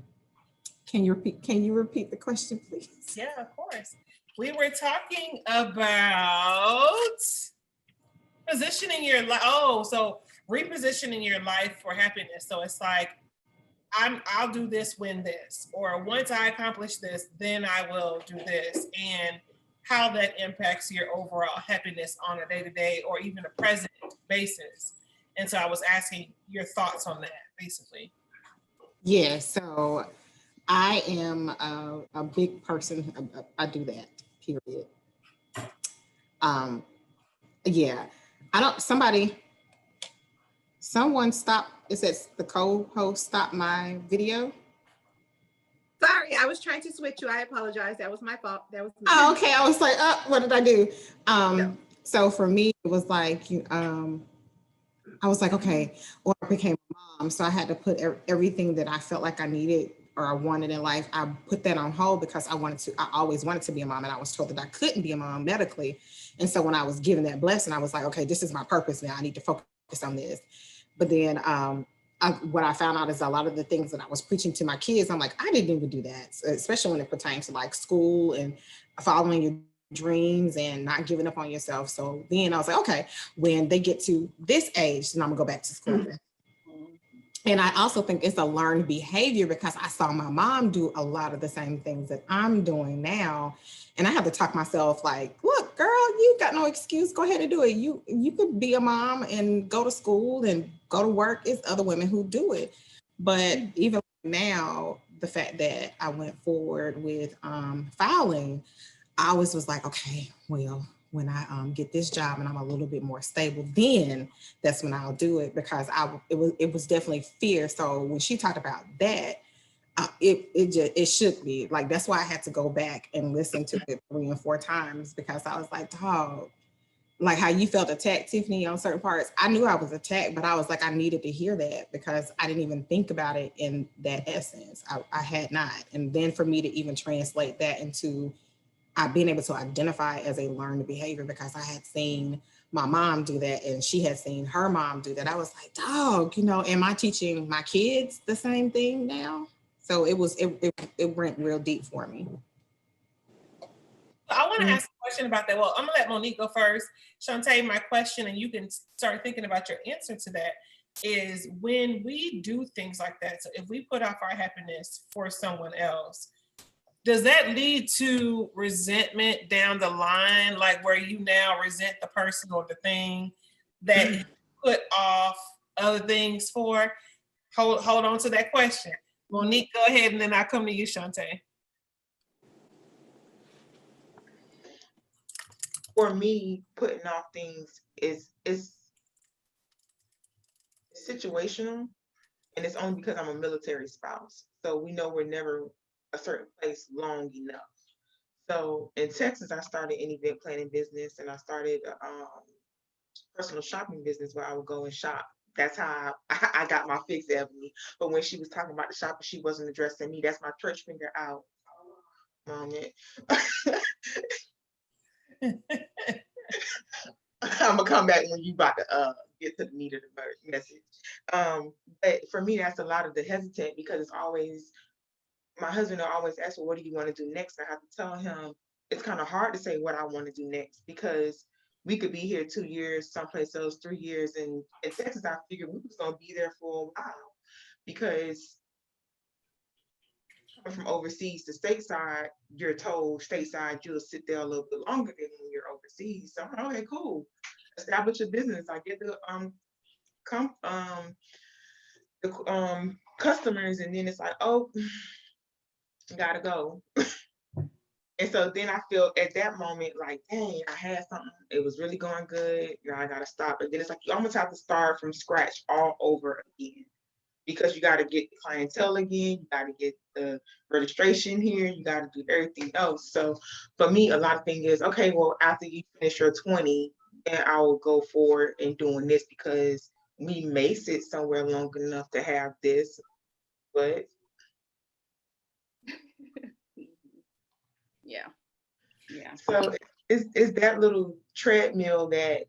Can you repeat the question, please? Yeah, of course. We were talking about positioning your life. Oh, so repositioning your life for happiness. So it's like, I'll do this when this, or once I accomplish this, then I will do this, and how that impacts your overall happiness on a day-to-day or even a present basis. And so I was asking your thoughts on that, basically. Yeah, so I am a big person. I do that, period. Someone stopped, it says the co-host stopped my video. Sorry, I was trying to switch you. I apologize. That was my fault. That was me. Oh, okay. I was like, what did I do? So for me, it was like, I was like, okay, or I became a mom. So I had to put everything that I felt like I needed or I wanted in life. I put that on hold because I always wanted to be a mom, and I was told that I couldn't be a mom medically. And so when I was given that blessing, I was like, okay, this is my purpose now. I need to focus on this. But then what I found out is a lot of the things that I was preaching to my kids, I'm like, I didn't even do that, especially when it pertains to like school and following your dreams and not giving up on yourself. So then I was like, okay, when they get to this age, then I'm gonna go back to school. And I also think it's a learned behavior because I saw my mom do a lot of the same things that I'm doing now. And I have to talk myself like, look, girl, you got no excuse. Go ahead and do it. You could be a mom and go to school and go to work. It's other women who do it. But even now, the fact that I went forward with filing, I always was like, okay, well, when I get this job and I'm a little bit more stable, then that's when I'll do it, because it was definitely fear. So when she talked about that, it shook me. Like, that's why I had to go back and listen to it 3 and 4 times, because I was like, dog, like how you felt attacked, Tiffany, on certain parts. I knew I was attacked, but I was like, I needed to hear that because I didn't even think about it in that essence. I had not. And then for me to even translate that into being able to identify as a learned behavior, because I had seen my mom do that and she had seen her mom do that. I was like, dog, am I teaching my kids the same thing now? So it went real deep for me. I want to ask a question about that. Well, I'm gonna let Monique go first. Shantae, my question, and you can start thinking about your answer to that, is when we do things like that, so if we put off our happiness for someone else, does that lead to resentment down the line, like where you now resent the person or the thing that you put off other things for? Hold on to that question. Monique, go ahead, and then I'll come to you, Shantae. For me, putting off things is situational, and it's only because I'm a military spouse. So we know we're never a certain place long enough. So in Texas, I started an event planning business, and I started a personal shopping business where I would go and shop. That's how I got my fix, Ebony. But when she was talking about the shopping, she wasn't addressing me. That's my church finger out moment. I'm gonna come back when you about to get to the meat of the message. But for me, that's a lot of the hesitant, because it's always, my husband will always ask, well, what do you want to do next? I have to tell him it's kind of hard to say what I want to do next, because we could be here 2 years, someplace else 3 years. And in Texas, I figured we was gonna be there for a while, because coming from overseas to stateside, you're told stateside you'll sit there a little bit longer than when you're overseas. So I'm like, okay, cool. Establish a business. I get the customers, and then it's like, oh, gotta go. And so then I feel at that moment like, dang, I had something, it was really going good, I gotta stop. And then it's like you almost have to start from scratch all over again, because you got to get the clientele again, you got to get the registration here, you got to do everything else. So for me, a lot of things is, okay, well, after you finish your 20, then I will go forward and doing this, because we may sit somewhere long enough to have this, but Yeah. so it's that little treadmill that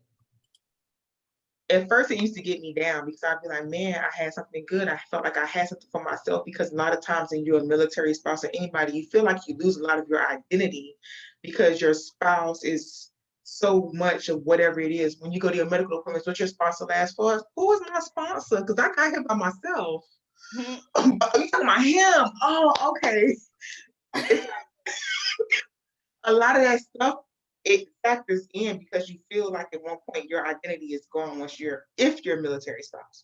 at first it used to get me down, because I'd be like, man, I had something good. I felt like I had something for myself, because a lot of times when you're a military spouse or anybody, you feel like you lose a lot of your identity, because your spouse is so much of whatever it is. When you go to your medical appointments, what's your sponsor last for? Who is my sponsor? Because I got here by myself. Are you talking about him? Oh, okay. A lot of that stuff, it factors in, because you feel like at one point your identity is gone if you're a military spouse.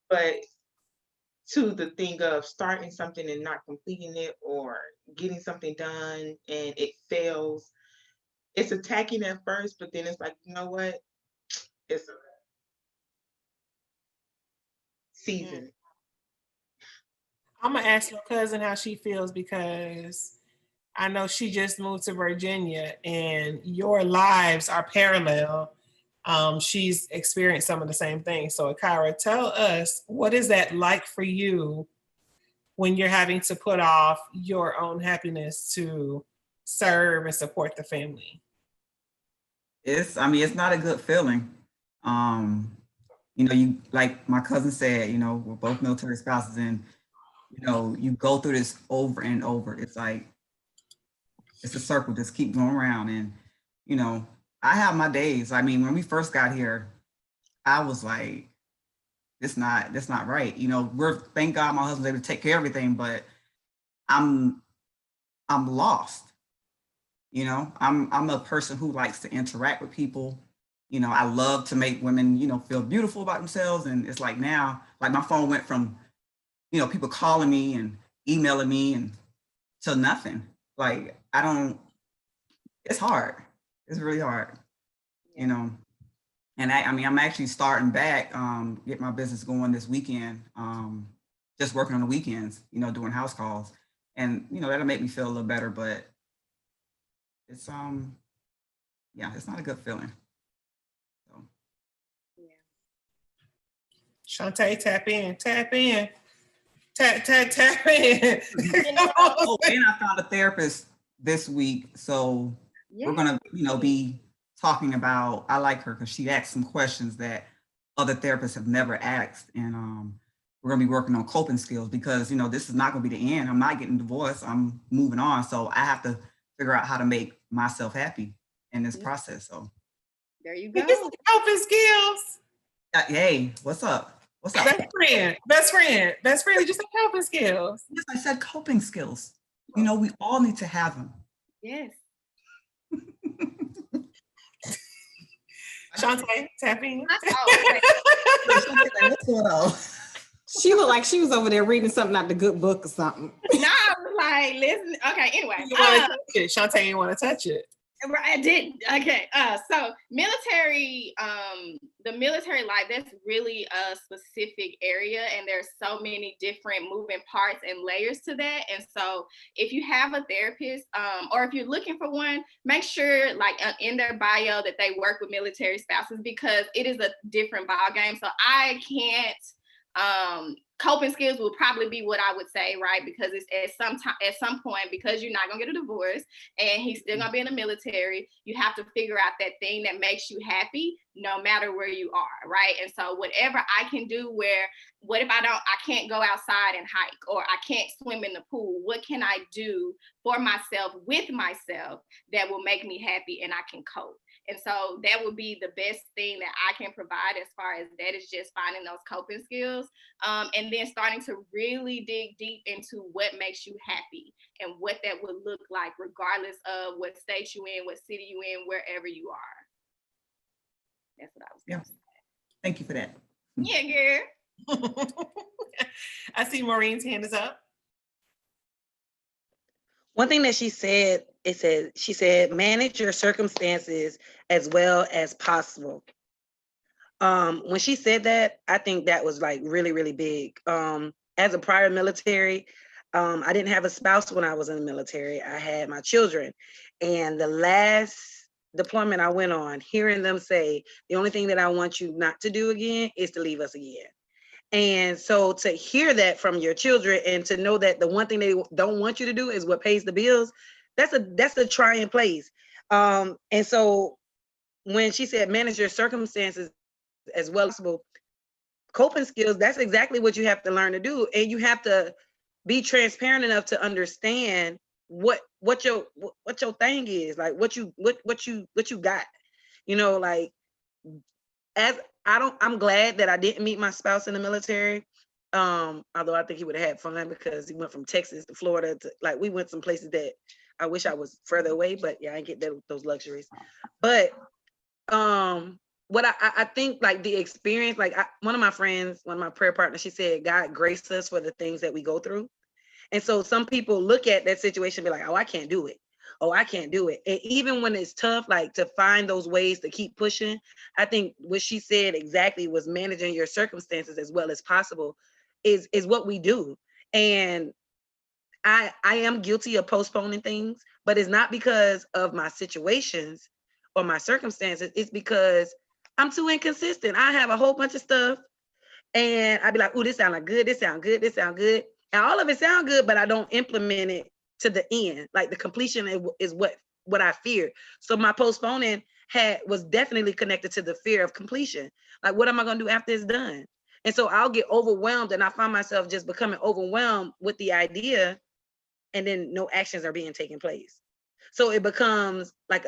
But to the thing of starting something and not completing it, or getting something done and it fails, it's attacking at first, but then it's like, you know what? It's a season. I'm gonna ask your cousin how she feels, because I know she just moved to Virginia, and your lives are parallel. She's experienced some of the same things. So, Akira, tell us, what is that like for you when you're having to put off your own happiness to serve and support the family? It's not a good feeling. You like my cousin said, we're both military spouses, and you go through this over and over. It's like it's a circle, just keep going around. And I have my days. When we first got here, I was like, that's not right. Thank God my husband's able to take care of everything, but I'm lost. I'm a person who likes to interact with people. I love to make women, feel beautiful about themselves. And it's like now, like my phone went from, people calling me and emailing me and to nothing. Like it's hard. It's really hard, And I'm actually starting back, get my business going this weekend, just working on the weekends, doing house calls. And, that'll make me feel a little better, but it's it's not a good feeling. So. Shantae, tap in. Tap in. Oh, and I found a therapist this week. So we're gonna, be talking about, I like her because she asked some questions that other therapists have never asked. And we're gonna be working on coping skills because, this is not gonna be the end. I'm not getting divorced. I'm moving on. So I have to figure out how to make myself happy in this process. So there you go. Coping skills. Hey, what's up? What's up? Best friend. Just like coping skills. Yes, I said coping skills. We all need to have them. Yes. Shantae, tap in. What's going on? She looked like she was over there reading something out the good book or something. No, I was like, listen. Okay, anyway. You want to touch it. Shantae, you want to touch it. I didn't. Okay. So military, the military life, that's really a specific area, and there's so many different moving parts and layers to that. And so if you have a therapist, or if you're looking for one, make sure like in their bio that they work with military spouses, because it is a different ball game. So I can't, coping skills will probably be what I would say, right? Because it's at some point, because you're not gonna get a divorce and he's still gonna be in the military, you have to figure out that thing that makes you happy no matter where you are, right? And so whatever I can do, what if I can't go outside and hike, or I can't swim in the pool? What can I do for myself, with myself, that will make me happy and I can cope? And so that would be the best thing that I can provide as far as that, is just finding those coping skills, and then starting to really dig deep into what makes you happy and what that would look like, regardless of what state you in, what city you in, wherever you are. That's what I was going to say. Thank you for that. Yeah, girl. I see Maureen's hand is up. One thing that she said, she said, manage your circumstances as well as possible. When she said that, I think that was like really, really big. As a prior military, I didn't have a spouse when I was in the military. I had my children. And the last deployment I went on, hearing them say, the only thing that I want you not to do again is to leave us again. And so to hear that from your children, and to know that the one thing they don't want you to do is what pays the bills, that's a trying place. And so when she said manage your circumstances as well as possible, coping skills, that's exactly what you have to learn to do. And you have to be transparent enough to understand what your thing is, like what you got, like, I'm glad that I didn't meet my spouse in the military. Although I think he would have had fun, because he went from Texas to Florida to, like, we went some places that I wish I was further away, but yeah, I didn't get those luxuries. But what I think, like, the experience, like, one of my friends, one of my prayer partners, she said, God graced us for the things that we go through. And so some people look at that situation and be like, oh, I can't do it. Oh, I can't do it. And even when it's tough, like, to find those ways to keep pushing, I think what she said exactly was managing your circumstances as well as possible is what we do. And I am guilty of postponing things, but it's not because of my situations or my circumstances. It's because I'm too inconsistent. I have a whole bunch of stuff and I'd be like, oh, this sound like good, this sound good, this sound good. And all of it sound good, but I don't implement it to the end. Like the completion is what I fear. So my postponing was definitely connected to the fear of completion. Like, what am I gonna do after it's done? And so I'll get overwhelmed and I find myself just becoming overwhelmed with the idea, and then no actions are being taken place. So it becomes like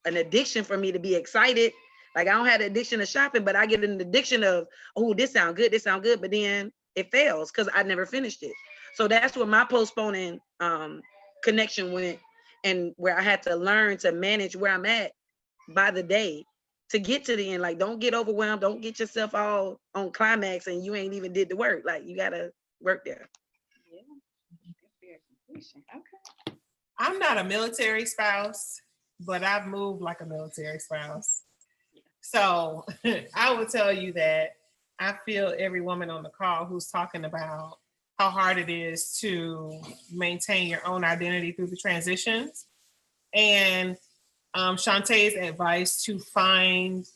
an addiction for me to be excited. Like I don't have the addiction of shopping, but I get an addiction of, oh, this sound good, but then it fails because I never finished it. So that's where my postponing connection went, and where I had to learn to manage where I'm at by the day to get to the end. Like, don't get overwhelmed. Don't get yourself all on climax and you ain't even did the work. Like, you gotta work there. Okay. I'm not a military spouse, but I've moved like a military spouse. So I will tell you that I feel every woman on the call who's talking about how hard it is to maintain your own identity through the transitions. And Shantae's advice to find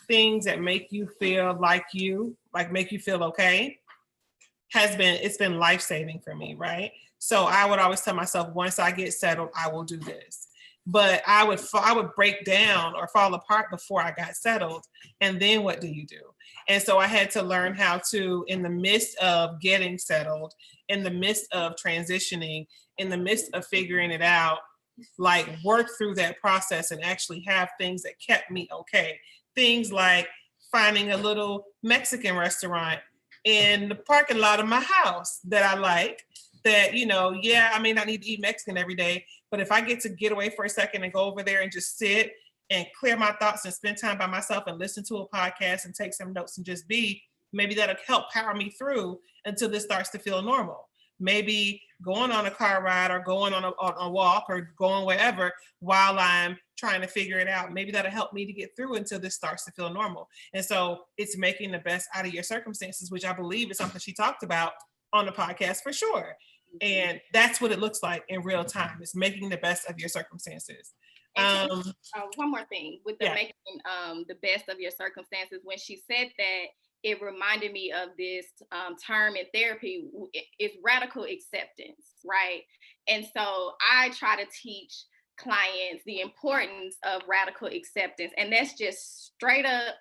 things that make you feel like make you feel okay, it's been life-saving for me, right? So I would always tell myself, once I get settled, I will do this. But I would break down or fall apart before I got settled. And then what do you do? And so I had to learn how to, in the midst of getting settled, in the midst of transitioning, in the midst of figuring it out, like work through that process and actually have things that kept me okay. Things like finding a little Mexican restaurant in the parking lot of my house that I like, that, yeah, I may not need to eat Mexican every day, but if I get to get away for a second and go over there and just sit and clear my thoughts and spend time by myself and listen to a podcast and take some notes and just be, maybe that'll help power me through until this starts to feel normal. Maybe going on a car ride or going on a walk or going wherever while I'm trying to figure it out. Maybe that'll help me to get through until this starts to feel normal. And so it's making the best out of your circumstances, which I believe is something she talked about on the podcast for sure. And that's what it looks like in real time. It's making the best of your circumstances. One more thing with the making the best of your circumstances. When she said that, it reminded me of this term in therapy. It's radical acceptance, right? And so I try to teach clients the importance of radical acceptance. And that's just straight up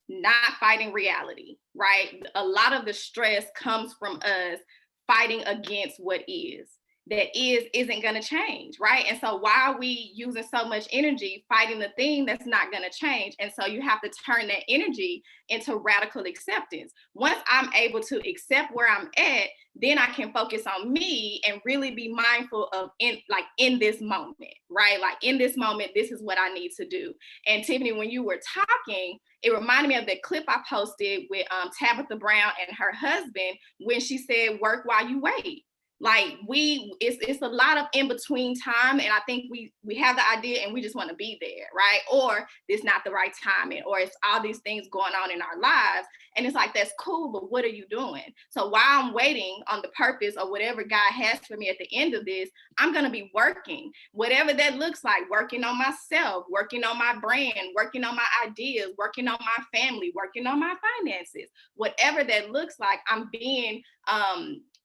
not fighting reality, right? A lot of the stress comes from us fighting against what is. That isn't going to change, right? And so why are we using so much energy fighting the thing that's not going to change? And so you have to turn that energy into radical acceptance. Once I'm able to accept where I'm at, then I can focus on me and really be mindful of in this moment, right? Like in this moment, this is what I need to do. And Tiffany, when you were talking, it reminded me of that clip I posted with Tabitha Brown and her husband when she said, work while you wait. Like it's a lot of in between time, and I think we have the idea and we just want to be there, right? Or it's not the right timing, or it's all these things going on in our lives, and it's like, that's cool, but what are you doing? So while I'm waiting on the purpose or whatever God has for me at the end of this, I'm gonna be working, whatever that looks like, working on myself, working on my brand, working on my ideas, working on my family, working on my finances, whatever that looks like. I'm being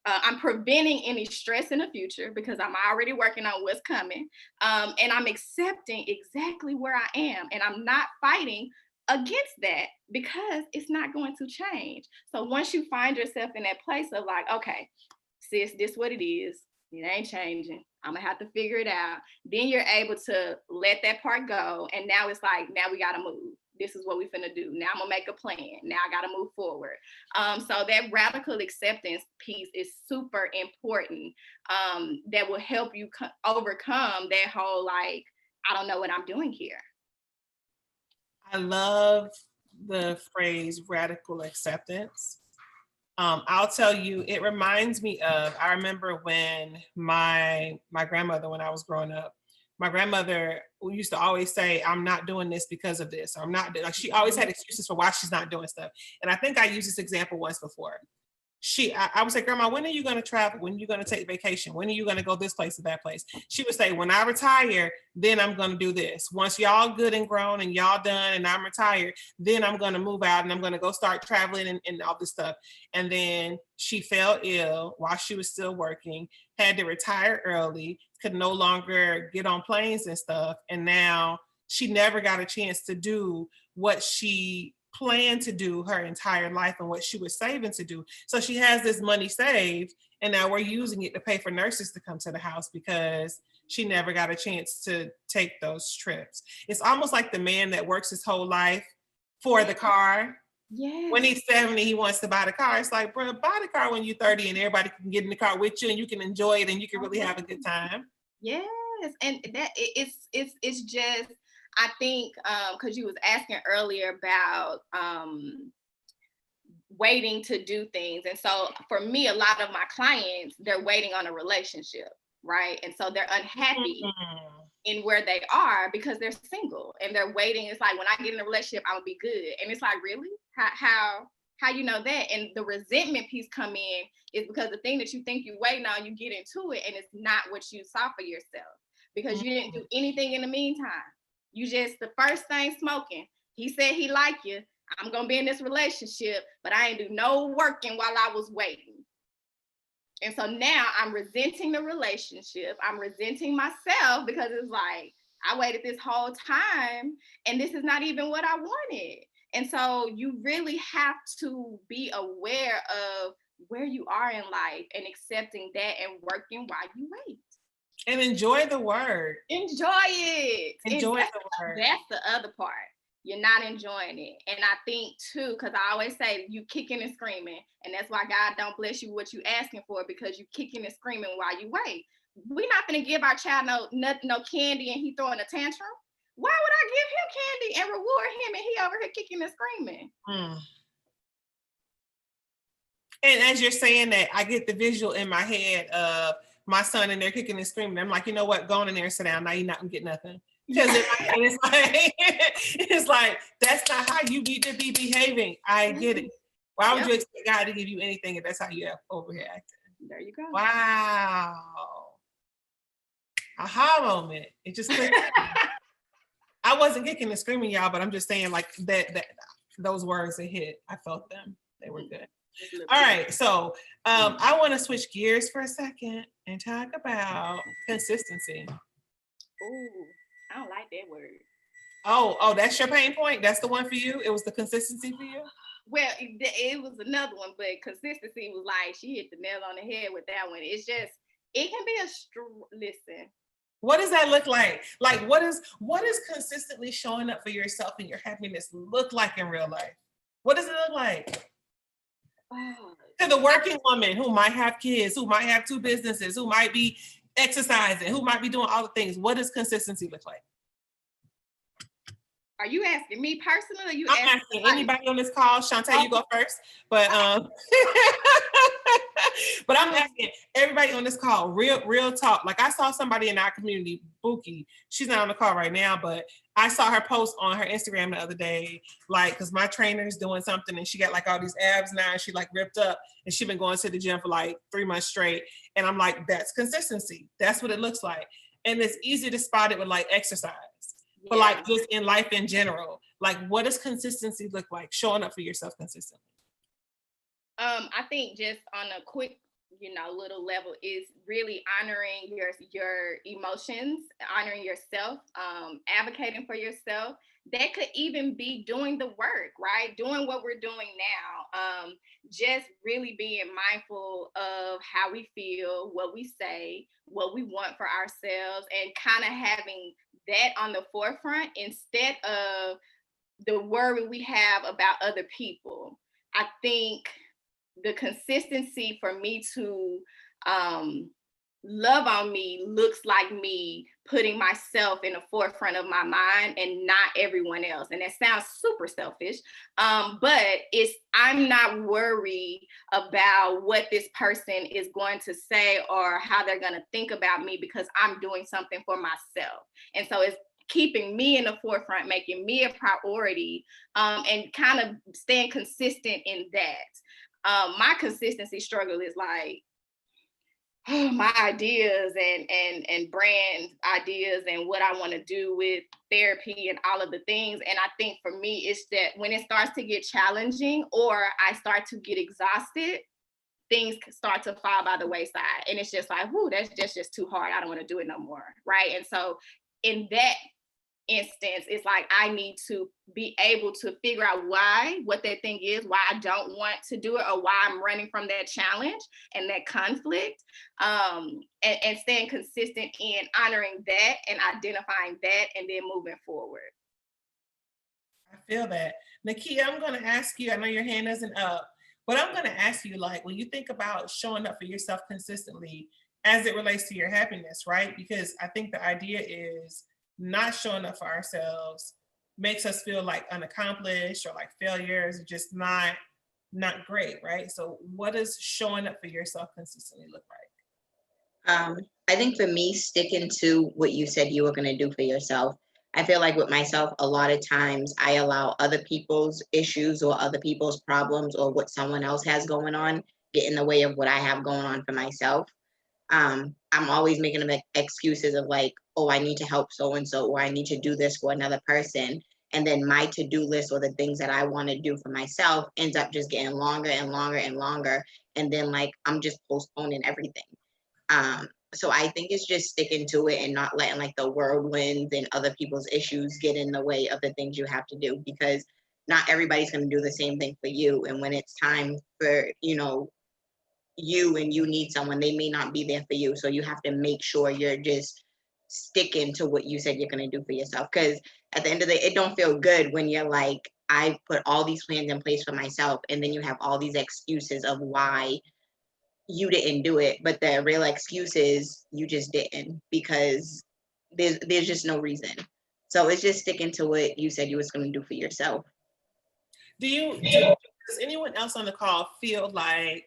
I'm preventing any stress in the future because I'm already working on what's coming. And I'm accepting exactly where I am. And I'm not fighting against that because it's not going to change. So once you find yourself in that place of like, okay, sis, this what it is. It ain't changing. I'm gonna have to figure it out. Then you're able to let that part go. And now it's like, now we gotta move. This is what we finna do. Now I'm gonna make a plan. Now I gotta move forward. So that radical acceptance piece is super important. That will help you overcome that whole like, I don't know what I'm doing here. I love the phrase radical acceptance. I'll tell you, it reminds me of, I remember when my grandmother, when I was growing up, my grandmother used to always say, I'm not doing this because of this. Or I'm not, like, she always had excuses for why she's not doing stuff. And I think I used this example once before. I would say, Grandma, when are you going to travel? When are you going to take vacation? When are you going to go this place or that place? She would say, when I retire, then I'm going to do this. Once y'all good and grown and y'all done and I'm retired, then I'm going to move out and I'm going to go start traveling and all this stuff. And then she fell ill while she was still working, had to retire early, could no longer get on planes and stuff. And now she never got a chance to do what she planned to do her entire life and what she was saving to do. So she has this money saved, and now we're using it to pay for nurses to come to the house because she never got a chance to take those trips. It's almost like the man that works his whole life for the car. Yeah. When he's 70, he wants to buy the car. It's like, bro, buy the car when you're 30 and everybody can get in the car with you and you can enjoy it and you can really have a good time. Yes, and that it's just, I think, because you was asking earlier about waiting to do things. And so for me, a lot of my clients, they're waiting on a relationship, right? And so they're unhappy in where they are because they're single and they're waiting. It's like, when I get in a relationship, I'm gonna be good. And it's like, really? How you know that? And the resentment piece come in is because the thing that you think you waiting on, you get into it and it's not what you saw for yourself because you didn't do anything in the meantime. You just, the first thing smoking, he said he like you, I'm gonna be in this relationship, but I ain't do no working while I was waiting. And so now I'm resenting the relationship. I'm resenting myself because it's like, I waited this whole time and this is not even what I wanted. And so you really have to be aware of where you are in life and accepting that and working while you wait. And enjoy the word. Enjoy it. Enjoy the word. That's the other part. You're not enjoying it. And I think too, because I always say you kicking and screaming, and that's why God don't bless you what you asking for, because you kicking and screaming while you wait. We're not gonna give our child no candy and he throwing a tantrum. Why would I give him candy and reward him and he over here kicking and screaming? And as you're saying that, I get the visual in my head of my son in there kicking and screaming. I'm like, you know what? Go in there and sit down. Now you're not gonna get nothing. Because it's like, that's not how you need to be behaving. I get it. Why would you expect God to give you anything if that's how you have over here acting? There you go. Wow. Aha moment. It just clicked. I wasn't kicking and screaming, y'all, but I'm just saying, like, that those words that hit, I felt them. They were good. All right, so I want to switch gears for a second and talk about consistency. Ooh, I don't like that word. Oh, that's your pain point? That's the one for you? It was the consistency for you? Well, it was another one, but consistency was like, she hit the nail on the head with that one. It's just, it can be listen. What does that look like? Like, what is consistently showing up for yourself and your happiness look like in real life? What does it look like? To the working woman who might have kids, who might have 2 businesses, who might be exercising, who might be doing all the things. What does consistency look like? Are you asking me personally? Or I'm asking anybody on this call. Shantae, you go first. But but I'm asking everybody on this call, real talk. Like, I saw somebody in our community, Buki. She's not on the call right now, but I saw her post on her Instagram the other day, like, because my trainer is doing something and she got like all these abs now and she like ripped up and she's been going to the gym for like 3 months straight. And I'm like, that's consistency. That's what it looks like. And it's easy to spot it with like exercise. But like just in life in general, like, what does consistency look like? Showing up for yourself consistently. I think just on a quick, little level is really honoring your emotions, honoring yourself, advocating for yourself. That could even be doing the work, right? Doing what we're doing now. Just really being mindful of how we feel, what we say, what we want for ourselves, and kind of having that on the forefront instead of the worry we have about other people. I think the consistency for me to love on me looks like me putting myself in the forefront of my mind and not everyone else. And that sounds super selfish, but I'm not worried about what this person is going to say or how they're going to think about me because I'm doing something for myself. And so it's keeping me in the forefront, making me a priority, and kind of staying consistent in that. My consistency struggle is like my ideas and brand ideas and what I want to do with therapy and all of the things. And I think for me, it's that when it starts to get challenging or I start to get exhausted, things start to fall by the wayside. And it's just like, whoo, that's just too hard. I don't want to do it no more. Right. And so in that instance, it's like I need to be able to figure out what that thing is, why I don't want to do it, or why I'm running from that challenge and that conflict, and staying consistent in honoring that and identifying that and then moving forward. I feel that. Nakia, I'm going to ask you, I know your hand isn't up, but I'm going to ask you, like, when you think about showing up for yourself consistently as it relates to your happiness, right? Because I think the idea is not showing up for ourselves makes us feel like unaccomplished or like failures, just not great, right? So what does showing up for yourself consistently look like? I think for me, sticking to what you said you were going to do for yourself. I feel like with myself, a lot of times I allow other people's issues or other people's problems or what someone else has going on get in the way of what I have going on for myself. I'm always making them excuses of like, oh, I need to help so-and-so, or I need to do this for another person. And then my to-do list or the things that I want to do for myself ends up just getting longer and longer and longer. And then like, I'm just postponing everything. So I think it's just sticking to it and not letting like the whirlwinds and other people's issues get in the way of the things you have to do, because not everybody's going to do the same thing for you. And when it's time for, you and you need someone, they may not be there for you. So you have to make sure you're just sticking to what you said you're going to do for yourself. Because at the end of the day, it don't feel good when you're like, I put all these plans in place for myself, and then you have all these excuses of why you didn't do it. But the real excuse is you just didn't, because there's just no reason. So it's just sticking to what you said you was going to do for yourself. Does anyone else on the call feel like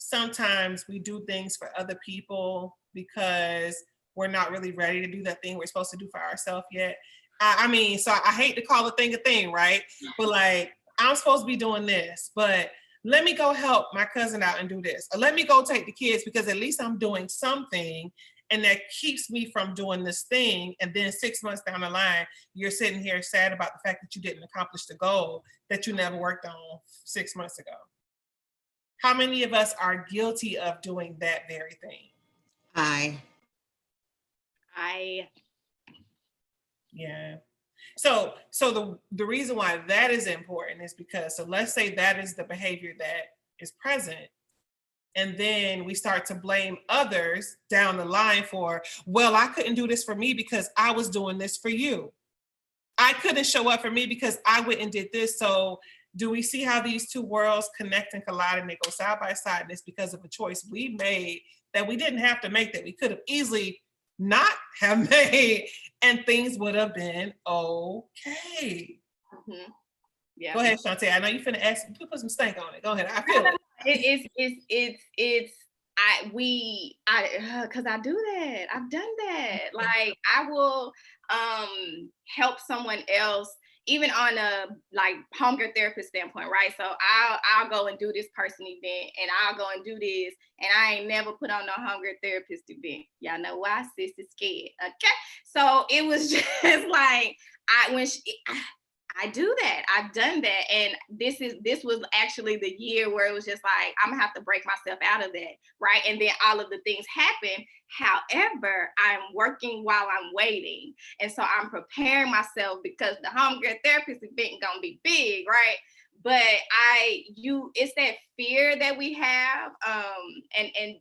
sometimes we do things for other people because we're not really ready to do that thing we're supposed to do for ourselves yet? I mean, so I hate to call a thing, right? But like, I'm supposed to be doing this, but let me go help my cousin out and do this. Or let me go take the kids because at least I'm doing something, and that keeps me from doing this thing. And then 6 months down the line, you're sitting here sad about the fact that you didn't accomplish the goal that you never worked on 6 months ago. How many of us are guilty of doing that very thing? Yeah. So the reason why that is important is because, so let's say that is the behavior that is present. And then we start to blame others down the line for, well, I couldn't do this for me because I was doing this for you. I couldn't show up for me because I went and did this. So do we see how these two worlds connect and collide, and they go side by side? And it's because of a choice we made that we didn't have to make, that we could have easily not have made, and things would have been okay. Mm-hmm. Yeah. Go ahead, Shantae. I know you're finna ask, put some stank on it. Go ahead. I feel because I do that. I've done that. Like I will help someone else, even on a like home care therapist standpoint, right? So I'll go and do this person event, and I'll go and do this, and I ain't never put on no home care therapist event. Y'all know why? Sis is scared. Okay, so it was just like I do that. I've done that. And this was actually the year where it was just like, I'm gonna have to break myself out of that, right? And then all of the things happen. However, I'm working while I'm waiting. And so I'm preparing myself because the home care therapist event gonna be big, right? But it's that fear that we have, and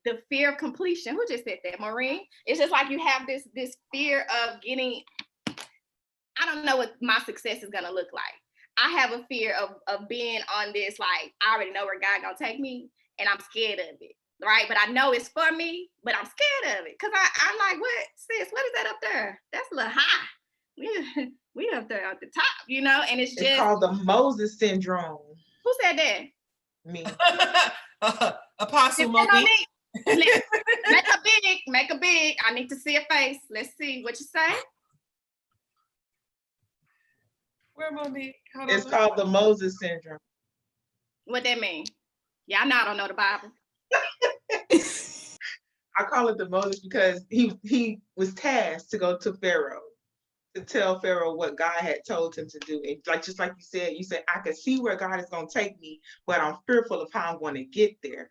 the fear of completion. Who just said that, Maureen? It's just like you have this fear of getting, I don't know what my success is gonna look like. I have a fear of being on this, like, I already know where God gonna take me, and I'm scared of it, right? But I know it's for me, but I'm scared of it. Cause I'm like, what, sis, what is that up there? That's a little high. We up there at the top, and it's called the Moses syndrome. Who said that? Me. Apostle Monique. Make a big. I need to see a face. Let's see what you say. Where Monique? It's called the Moses syndrome. What that mean? Y'all know I don't know the Bible. I call it the Moses because he was tasked to go to Pharaoh to tell Pharaoh what God had told him to do. And like just like you said, I can see where God is going to take me, but I'm fearful of how I'm going to get there.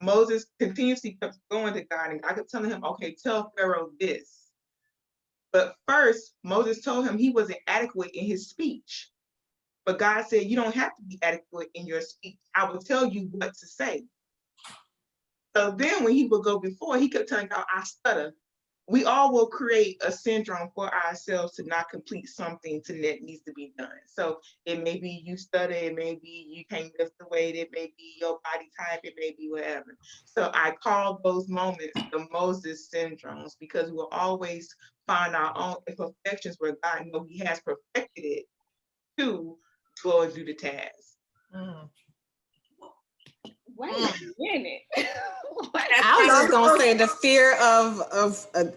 Moses continuously kept going to God, and God kept telling him, okay, tell Pharaoh this. But first, Moses told him he wasn't adequate in his speech. But God said, you don't have to be adequate in your speech. I will tell you what to say. So then when he would go before, he kept telling God, I stutter. We all will create a syndrome for ourselves to not complete something that needs to be done. So it may be you stutter, it may be you can't lift the weight, it may be your body type, it may be whatever. So I call those moments the Moses syndromes because we'll always find our own imperfections where God knows he has perfected it to go and do the task. Mm. Wait a minute. I was just gonna say the fear of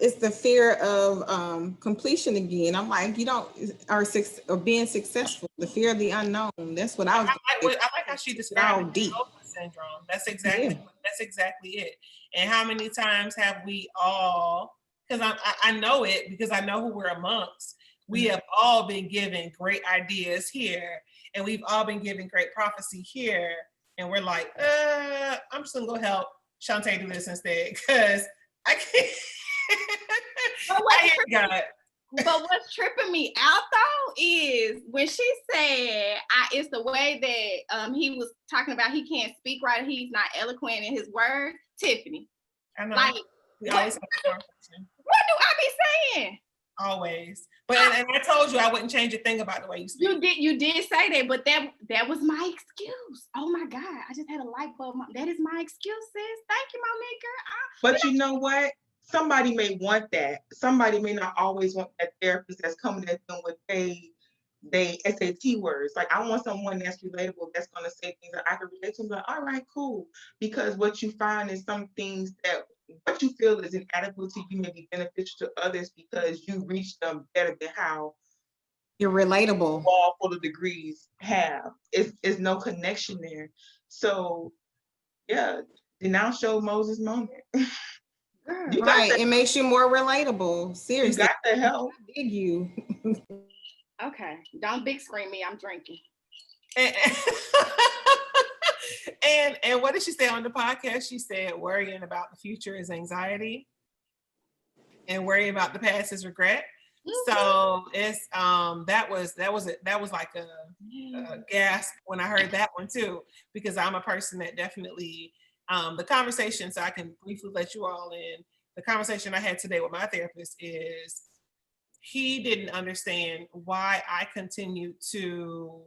it's the fear of completion again. I'm like, you don't or being successful, the fear of the unknown. That's what I was. I like how she described deep Moses syndrome. That's exactly it. And how many times have we all? Because I know it because I know who we're amongst. We have all been given great ideas here, and we've all been given great prophecy here. And we're like, I'm just gonna go help Shantae do this instead because I can't. I hear God. But what's tripping me out though is when she said, it's the way that he was talking about he can't speak right, he's not eloquent in his word. Tiffany, I know. Like, We always have a conversation. What do I be saying? Always. But and I told you I wouldn't change a thing about the way you speak. You did say that, but that was my excuse. Oh my God, I just had a light bulb. That is my excuse, sis. Thank you, Monique. But you know what? Somebody may want that. Somebody may not always want that therapist that's coming at them with they SAT words. Like I want someone that's relatable, that's gonna say things that I can relate to. Like, all right, cool. Because what you find is some things that what you feel is inadequate to you may be beneficial to others because you reach them better than how you're relatable. Wall full of degrees have. It's no connection there. So yeah, they now show Moses' moment. Right, it makes you more relatable. Seriously, you got the help. I dig you. Okay, don't big screen me. I'm drinking. And what did she say on the podcast? She said worrying about the future is anxiety, and worrying about the past is regret. Mm-hmm. So it's that was like a gasp when I heard that one too, because I'm a person that definitely the conversation. So I can briefly let you all in. The conversation I had today with my therapist is he didn't understand why I continued to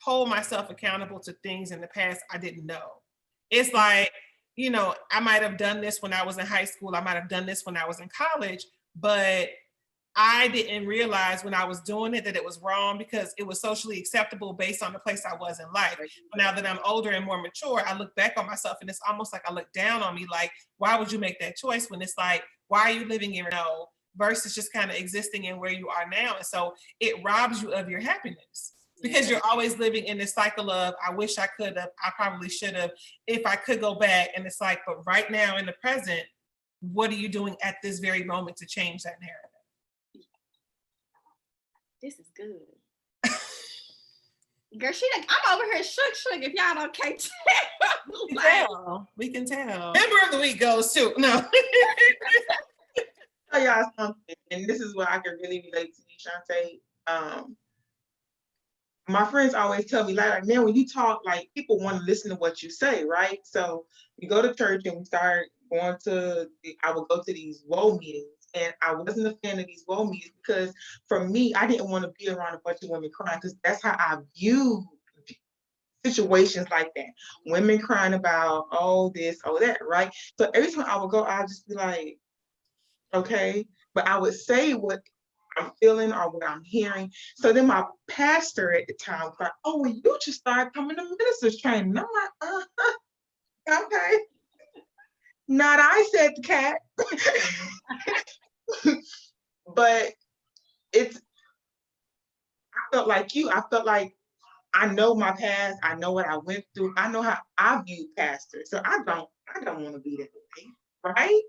hold myself accountable to things in the past I didn't know. It's like, you know, I might have done this when I was in high school. I might have done this when I was in college, but I didn't realize when I was doing it that it was wrong because it was socially acceptable based on the place I was in life. But now that I'm older and more mature, I look back on myself and it's almost like I look down on me, like, why would you make that choice when it's like, why are you living in no versus just kind of existing in where you are now? And so it robs you of your happiness because you're always living in this cycle of, I wish I could have, I probably should have, if I could go back. And it's like, but right now in the present, what are you doing at this very moment to change that narrative? This is good. Girl, I'm over here shook if y'all don't catch We can tell. Member of the week goes too. No. Tell y'all something, and this is where I can really relate to you, Shantae. My friends always tell me, like, man, when you talk, like, people want to listen to what you say, right? So we go to church and we start going to, I would go to these woe meetings. And I wasn't a fan of these woe meetings because for me, I didn't want to be around a bunch of women crying because that's how I view situations like that. Women crying about, oh, this, oh, that, right? So every time I would go, I'd just be like, okay. But I would say what I'm feeling or what I'm hearing. So then my pastor at the time was like, oh, well, you just started coming to ministers training. And I'm like, okay. Not I, said the cat. But I felt like you. I felt like I know my past. I know what I went through. I know how I view pastor. So I don't want to be that way, right?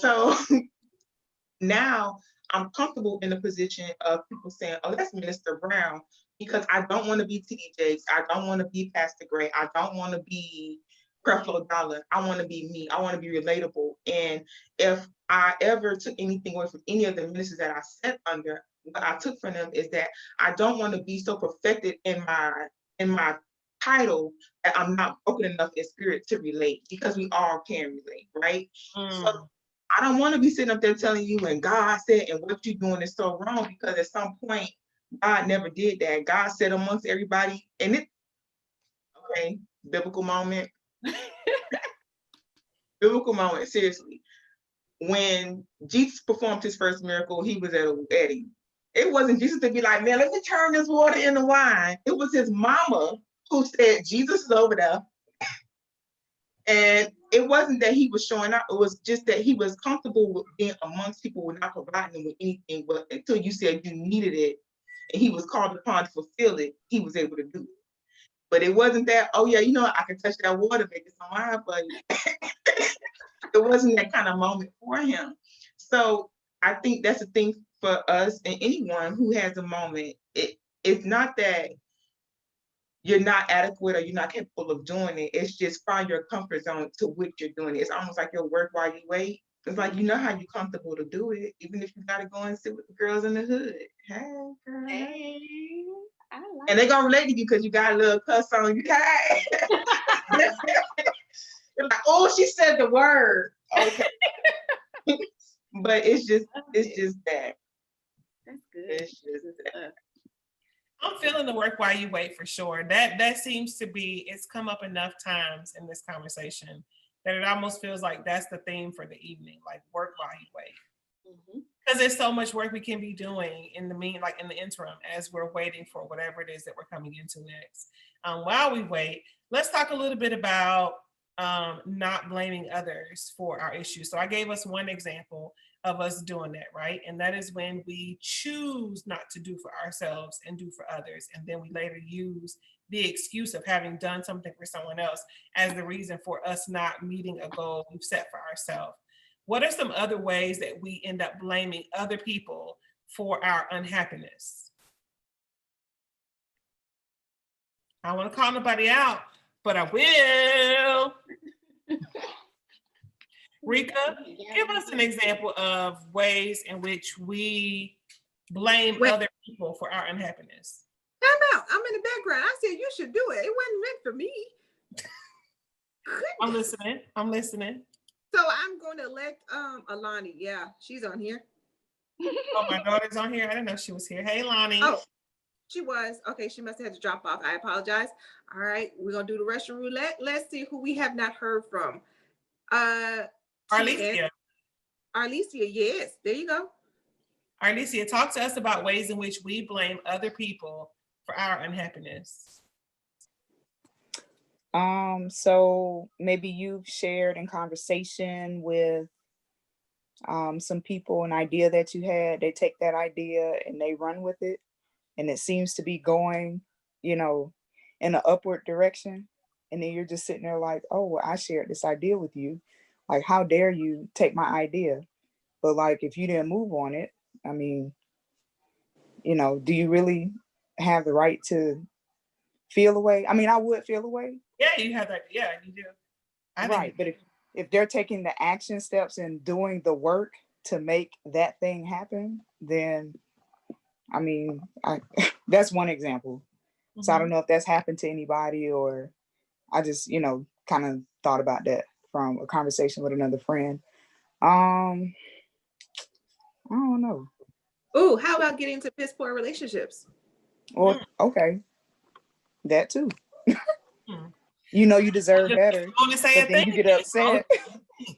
So now I'm comfortable in the position of people saying, "Oh, that's Minister Brown," because I don't want to be TD Jakes. I don't want to be Pastor Gray. I don't want to be Creflo Dollar. I want to be me. I want to be relatable. And if I ever took anything away from any of the ministers that I sat under, what I took from them is that I don't want to be so perfected in my title that I'm not broken enough in spirit to relate, because we all can relate, right? So I don't want to be sitting up there telling you when God said and what you're doing is so wrong, because at some point God never did that. God said amongst everybody, and okay, biblical moment. Biblical moment, seriously. When Jesus performed his first miracle, he was at a wedding. It wasn't Jesus to be like, man, let me turn this water into wine. It was his mama who said, Jesus is over there. And it wasn't that he was showing up. It was just that he was comfortable with being amongst people without providing them with anything. But until you said you needed it and he was called upon to fulfill it, he was able to do it. But it wasn't that, oh yeah, I can touch that water, make it some wine for you. It wasn't that kind of moment for him. So I think that's the thing for us and anyone who has a moment. It's not that you're not adequate or you're not capable of doing it. It's just find your comfort zone to which you're doing it. It's almost like your work while you wait. It's like, you know how you're comfortable to do it, even if you gotta go and sit with the girls in the hood. Hey, girl. Hey, I like And they gonna relate to you because you got a little cuss on you. You're like, oh, she said the word. Okay. But it's just that. That's good. It's just that. I'm feeling the work while you wait for sure. That seems to be, it's come up enough times in this conversation that it almost feels like that's the theme for the evening, like work while you wait. Because there's so much work we can be doing in the interim, as we're waiting for whatever it is that we're coming into next. While we wait, let's talk a little bit about not blaming others for our issues. So I gave us one example of us doing that, right? And that is when we choose not to do for ourselves and do for others. And then we later use the excuse of having done something for someone else as the reason for us not meeting a goal we've set for ourselves. What are some other ways that we end up blaming other people for our unhappiness? I don't want to call nobody out, but I will. Rika, give us an example of ways in which we blame other people for our unhappiness. Time out. I'm in the background. I said you should do it. It wasn't meant for me. I'm listening. So I'm going to elect Alani. Yeah, she's on here. Oh, my daughter's on here. I didn't know she was here. Hey, Lonnie. Oh, she was. Okay, she must have had to drop off. I apologize. All right, we're gonna do the Russian roulette. Let's see who we have not heard from. Arlesia. Arlesia, yes. There you go. Arlesia, talk to us about ways in which we blame other people for our unhappiness. So maybe you've shared in conversation with some people an idea that you had. They take that idea and they run with it, and it seems to be going, in an upward direction. And then you're just sitting there like, oh, well, I shared this idea with you. Like, how dare you take my idea? But like, if you didn't move on it, I mean, do you really have the right to feel away? I mean, I would feel away. Yeah, you have that. Yeah, you do. Right. But if they're taking the action steps and doing the work to make that thing happen, then I mean, that's one example. Mm-hmm. So I don't know if that's happened to anybody, or I just, kind of thought about that from a conversation with another friend. I don't know. Ooh, how about getting into piss poor relationships? Well, okay. That too. You deserve better. But then you get upset.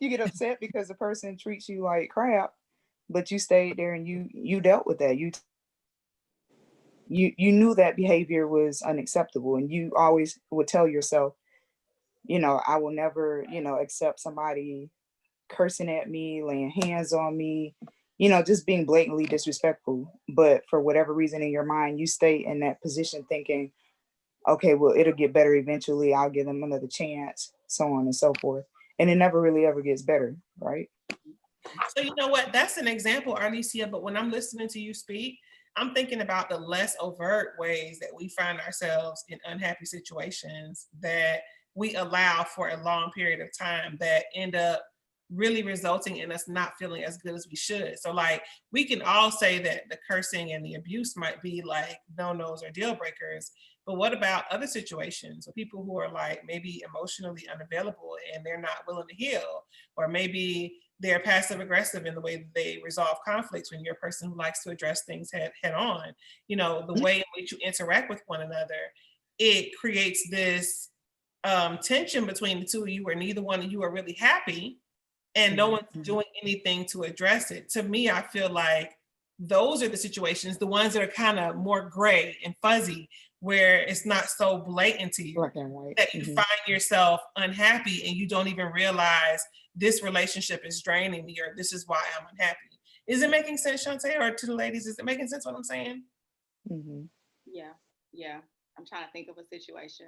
You get upset because the person treats you like crap, but you stayed there and you dealt with that. You knew that behavior was unacceptable, and you always would tell yourself, I will never, accept somebody cursing at me, laying hands on me, just being blatantly disrespectful. But for whatever reason in your mind, you stay in that position thinking, okay, well, it'll get better eventually. I'll give them another chance, so on and so forth. And it never really ever gets better, right? So you know what? That's an example, Arlesia, but when I'm listening to you speak, I'm thinking about the less overt ways that we find ourselves in unhappy situations that we allow for a long period of time that end up really resulting in us not feeling as good as we should. So like we can all say that the cursing and the abuse might be like no-nos or deal breakers, but what about other situations with people who are like maybe emotionally unavailable and they're not willing to heal, or maybe they're passive aggressive in the way that they resolve conflicts when you're a person who likes to address things head on. You know, the way in which you interact with one another, it creates this tension between the two of you where neither one of you are really happy and no one's doing anything to address it. To me, I feel like those are the situations, the ones that are kind of more gray and fuzzy, where it's not so blatant to you Black and white. that you find yourself unhappy and you don't even realize this relationship is draining me or this is why I'm unhappy. Is it making sense, Shantae, or to the ladies, is it making sense what I'm saying? Yeah. I'm trying to think of a situation.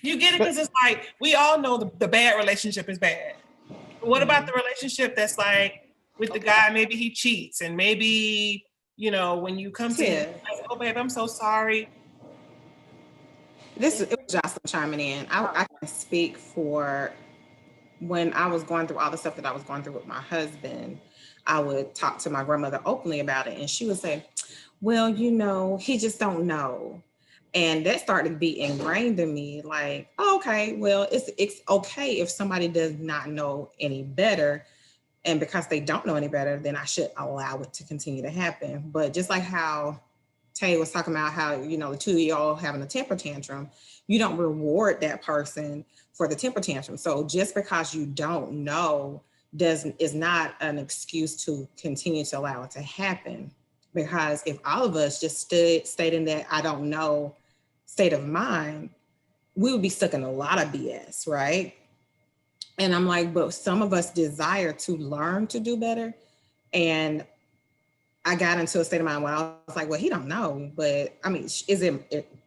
You get it? Because it's like, we all know the bad relationship is bad. But what about the relationship that's like with the guy, maybe he cheats and maybe, you know, when you come to him, like, oh babe, I'm so sorry. It was Jocelyn chiming in. I can speak for when I was going through all the stuff that I was going through with my husband. I would talk to my grandmother openly about it, and she would say, well, you know, he just don't know. And that started to be ingrained in me, like, oh, okay, well, it's okay if somebody does not know any better. And because they don't know any better, then I should allow it to continue to happen. But just like how Tay was talking about how, you know, the two of y'all having a temper tantrum, you don't reward that person for the temper tantrum. So just because you don't know is not an excuse to continue to allow it to happen. Because if all of us just stayed in that I don't know state of mind, we would be stuck in a lot of BS, right? And I'm like, but some of us desire to learn to do better. And I got into a state of mind where I was like, well, he don't know, but I mean,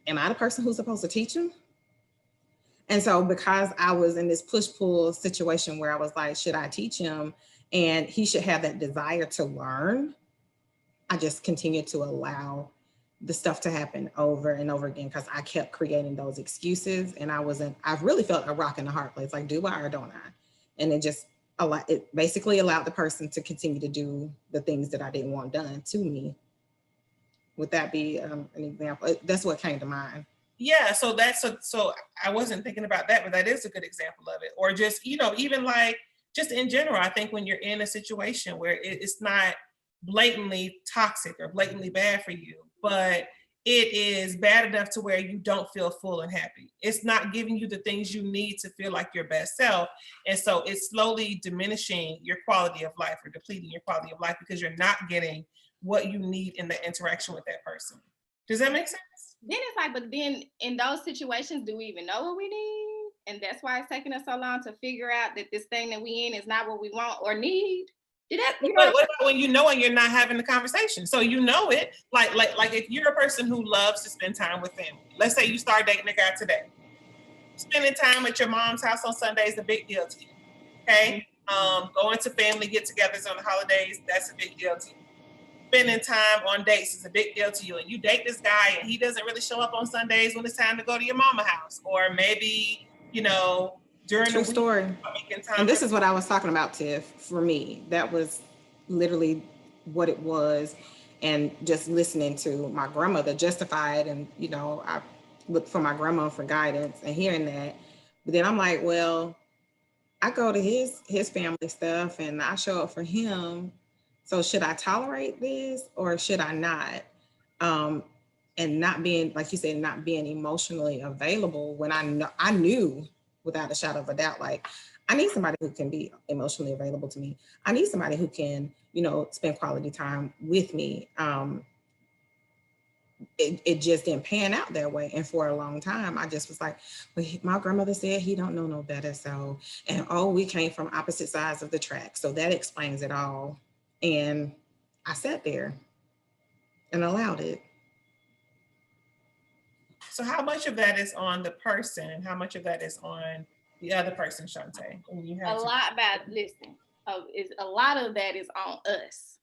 am I the person who's supposed to teach him? And so because I was in this push-pull situation where I was like, should I teach him? And he should have that desire to learn. I just continued to allow the stuff to happen over and over again because I kept creating those excuses, and I really felt a rock in the hard place, like, do I or don't I? And it basically allowed the person to continue to do the things that I didn't want done to me. Would that be an example? That's what came to mind. Yeah, so I wasn't thinking about that, but that is a good example of it. Or just, you know, even like just in general, I think when you're in a situation where it's not blatantly toxic or blatantly bad for you, but it is bad enough to where you don't feel full and happy. It's not giving you the things you need to feel like your best self. And so it's slowly diminishing your quality of life or depleting your quality of life because you're not getting what you need in the interaction with that person. Does that make sense? Then it's like, but then in those situations, do we even know what we need? And that's why it's taking us so long to figure out that this thing that we in is not what we want or need. But what about when you know and you're not having the conversation? So you know it, like if you're a person who loves to spend time with family, let's say you start dating a guy today, spending time at your mom's house on Sunday is a big deal to you, okay? Going to family get-togethers on the holidays, that's a big deal to you. Spending time on dates is a big deal to you, and you date this guy and he doesn't really show up on Sundays when it's time to go to your mama house, or maybe, you know, during True the story. week, And this is what I was talking about, Tiff. For me, that was literally what it was. And just listening to my grandmother justify it, and you know, I looked for my grandma for guidance and hearing that. But then I'm like, well, I go to his family stuff and I show up for him. So should I tolerate this or should I not? And not being, like you said, not being emotionally available when I knew without a shadow of a doubt, like, I need somebody who can be emotionally available to me. I need somebody who can, you know, spend quality time with me. It just didn't pan out that way. And for a long time, I just was like, well, my grandmother said he don't know no better. So, and oh, we came from opposite sides of the track. So that explains it all. And I sat there and allowed it. So how much of that is on the person and how much of that is on the other person, Shantae? When you A have to, lot about, listen, is a lot of that is on us.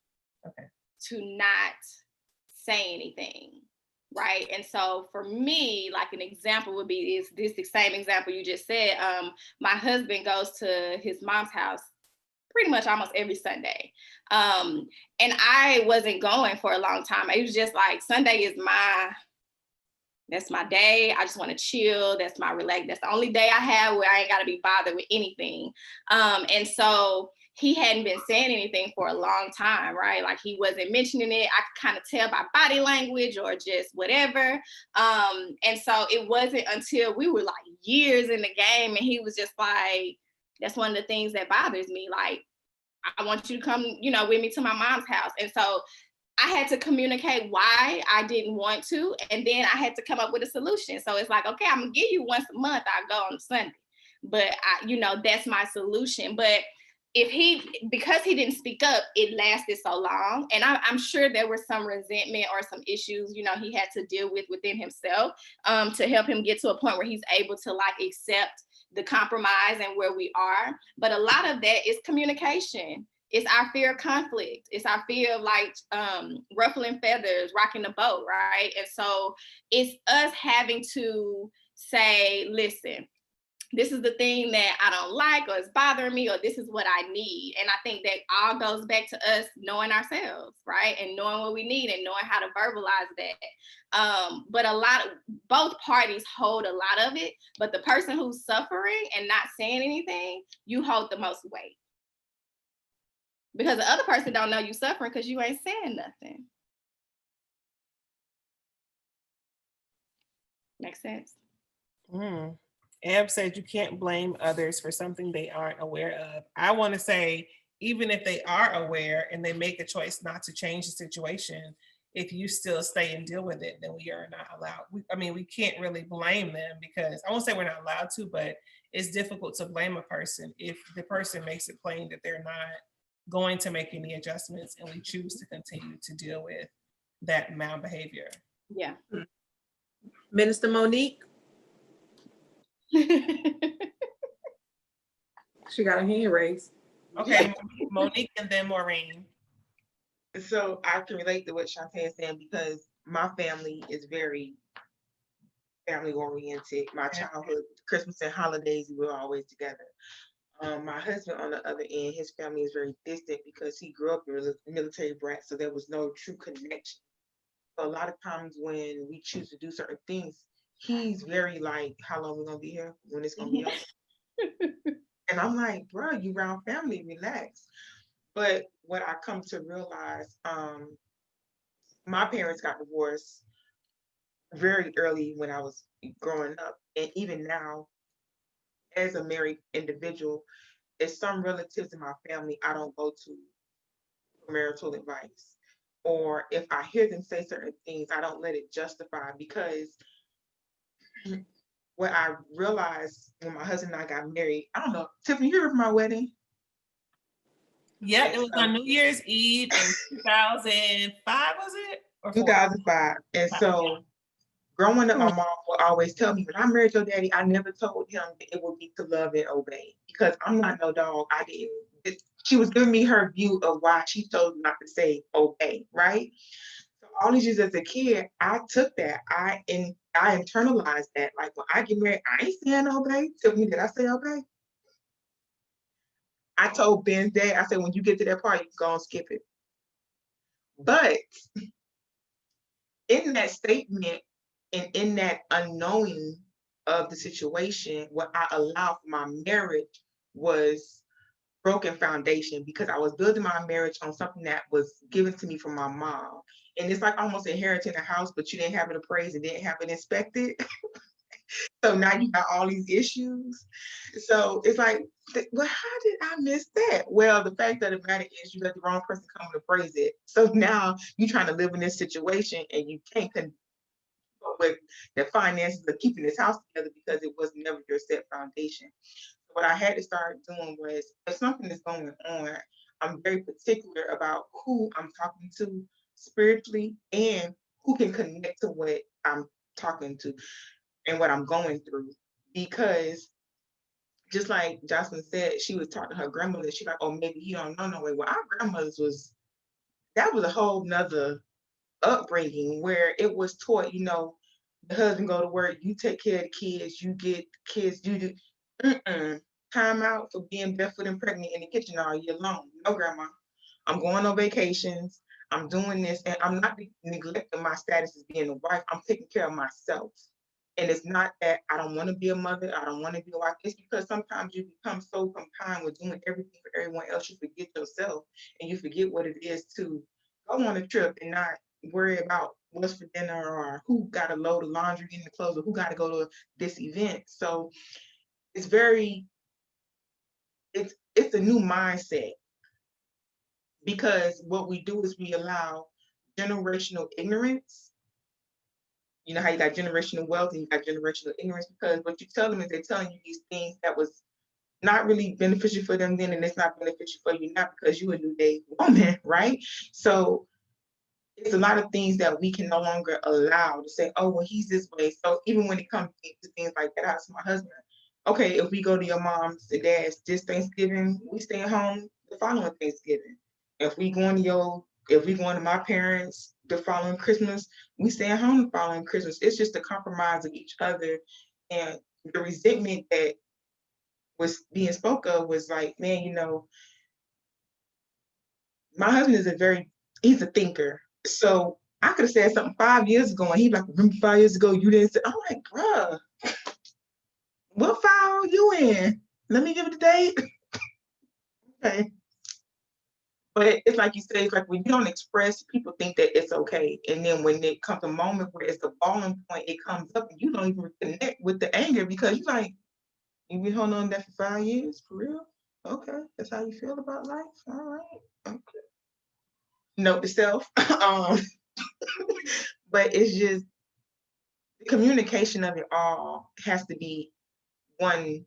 Okay. To not say anything, right? And so for me, like an example would be is this the same example you just said. My husband goes to his mom's house pretty much almost every Sunday. And I wasn't going for a long time. It was just like Sunday is that's my day. I just want to chill. That's my relax. That's the only day I have where I ain't got to be bothered with anything. And so he hadn't been saying anything for a long time, right? Like he wasn't mentioning it. I could kind of tell by body language or just whatever. And so it wasn't until we were like years in the game and he was just like, that's one of the things that bothers me. Like, I want you to come, with me to my mom's house. And so I had to communicate why I didn't want to. And then I had to come up with a solution. So it's like, okay, I'm gonna give you once a month, I go on Sunday. But that's my solution. But because he didn't speak up, it lasted so long. And I'm sure there was some resentment or some issues, he had to deal with within himself to help him get to a point where he's able to like accept the compromise and where we are. But a lot of that is communication. It's our fear of conflict. It's our fear of like ruffling feathers, rocking the boat, right? And so it's us having to say, listen, this is the thing that I don't like or it's bothering me or this is what I need. And I think that all goes back to us knowing ourselves, right? And knowing what we need and knowing how to verbalize that. But both parties hold a lot of it, but the person who's suffering and not saying anything, you hold the most weight. Because the other person don't know you suffering because you ain't saying nothing. Makes sense? Eb said you can't blame others for something they aren't aware of. I want to say, even if they are aware and they make a choice not to change the situation, if you still stay and deal with it, then we are not allowed. We can't really blame them because I won't say we're not allowed to, but it's difficult to blame a person if the person makes it plain that they're not going to make any adjustments and we choose to continue to deal with that malbehavior. Yeah. Minister Monique. She got her hand raised. Okay, Monique and then Maureen. So I can relate to what Shantae is saying because my family is very family oriented. My childhood, Christmas and holidays, we were always together. My husband, on the other end, his family is very distant because he grew up a military brat, so there was no true connection. So a lot of times when we choose to do certain things, he's very like, how long we gonna be here? When it's gonna be over? And I'm like, bro, you around family, relax. But what I come to realize, my parents got divorced very early when I was growing up. And even now, as a married individual, there's some relatives in my family I don't go to for marital advice. Or if I hear them say certain things, I don't let it justify because what I realized when my husband and I got married, I don't know, Tiffany, you remember my wedding? Yeah, it was on New Year's Eve in 2005, was it? Or 2005. And so growing up, my mom would always tell me, when I married your daddy, I never told him that it would be to love and obey because I'm not no dog. She was giving me her view of why she chose not to say obey, right? So all these years as a kid, I took that. I internalized that. Like when I get married, I ain't saying obey. Tell me, did I say obey? I told Ben's dad, I said, when you get to that part, you can go and skip it. But in that statement and in that unknowing of the situation, what I allowed for my marriage was broken foundation because I was building my marriage on something that was given to me from my mom. And it's like almost inheriting a house, but you didn't have it appraised and didn't have it inspected. So now you got all these issues. So it's like, well, how did I miss that? Well, the fact of the matter is you let the wrong person come and appraise it. So now you're trying to live in this situation and you can't with the finances of keeping this house together because it was never your set foundation. So what I had to start doing was, if something is going on, I'm very particular about who I'm talking to spiritually and who can connect to what I'm talking to and what I'm going through. Because just like Jocelyn said, she was talking to her grandmother. She's like, oh, maybe he don't know no way. Well, our grandmothers that was a whole nother upbringing where it was taught, the husband go to work, you take care of the kids, you get kids, you do time out for being barefoot and pregnant in the kitchen all year long. No, grandma, I'm going on vacations, I'm doing this, and I'm not neglecting my status as being a wife. I'm taking care of myself. And it's not that I don't want to be a mother, I don't want to be a wife. It's because sometimes you become so confined with doing everything for everyone else, you forget yourself and you forget what it is to go on a trip and not worry about what's for dinner or who got to load of laundry in the clothes or who got to go to this event. So it's it's a new mindset, because what we do is we allow generational ignorance. You know how you got generational wealth and you got generational ignorance, because what you tell them is they're telling you these things that was not really beneficial for them then, and it's not beneficial for you now because you a new day woman, right? So it's a lot of things that we can no longer allow to say, oh, well, he's this way. So even when it comes to things like that, I ask my husband, okay, if we go to your mom's and dad's this Thanksgiving, we stay at home the following Thanksgiving. If we going to my parents the following Christmas, we stay at home the following Christmas. It's just a compromise of each other. And the resentment that was being spoke of was like, man, my husband is he's a thinker. So I could have said something 5 years ago and he'd like, remember 5 years ago, you didn't say, I'm like, bruh, what file are you in? Let me give it a date. Okay. But it's like you say, it's like when you don't express, people think that it's okay. And then when it comes a moment where it's the boiling point, it comes up and you don't even connect with the anger because you're like, you been holding on to that for 5 years? For real? Okay. That's how you feel about life? All right. Okay. Note to self. But it's just the communication of it all has to be one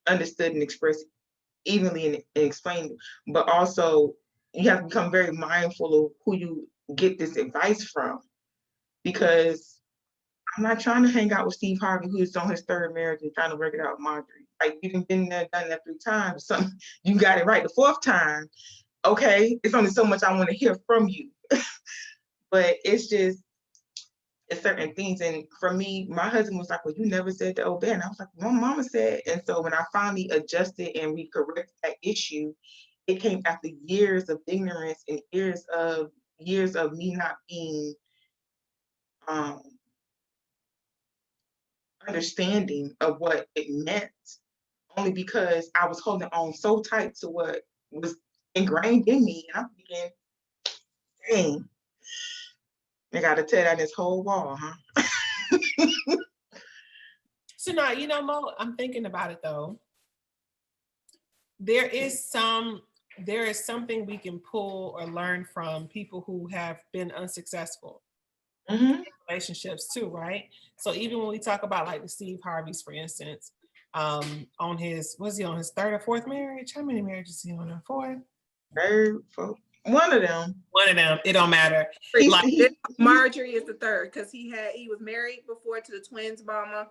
understood and expressed evenly and explained, but also you have to become very mindful of who you get this advice from, because I'm not trying to hang out with Steve Harvey, who's on his third marriage and trying to work it out with Marjorie. Like, you've been there, done that 3 times. So you got it right the 4th time. Okay, it's only so much I want to hear from you. But it's certain things. And for me, my husband was like, well, you never said to obey. And I was like, my mama said. And so when I finally adjusted and we corrected that issue, it came after years of ignorance and years of me not being understanding of what it meant, only because I was holding on so tight to what was ingrained in me. And I'm thinking, dang, I got to tear down this whole wall, huh? So now, Mo, I'm thinking about it though. There is something we can pull or learn from people who have been unsuccessful in relationships too, right? So even when we talk about like the Steve Harveys, for instance, on his 3rd or 4th marriage? How many marriages is he on? 4th? 3rd, 4th. One of them. It don't matter. Marjorie is the 3rd because he was married before to the twins' mama.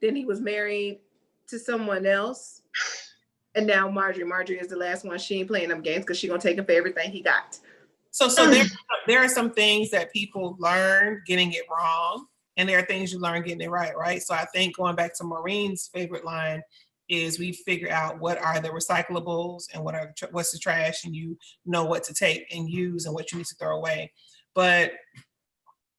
Then he was married to someone else. And now Marjorie is the last one. She ain't playing them games because she's gonna take him for everything he got. So there are some things that people learn getting it wrong, and there are things you learn getting it right? So I think going back to Maureen's favorite line is we figure out what are the recyclables and what's the trash, and you know what to take and use and what you need to throw away. But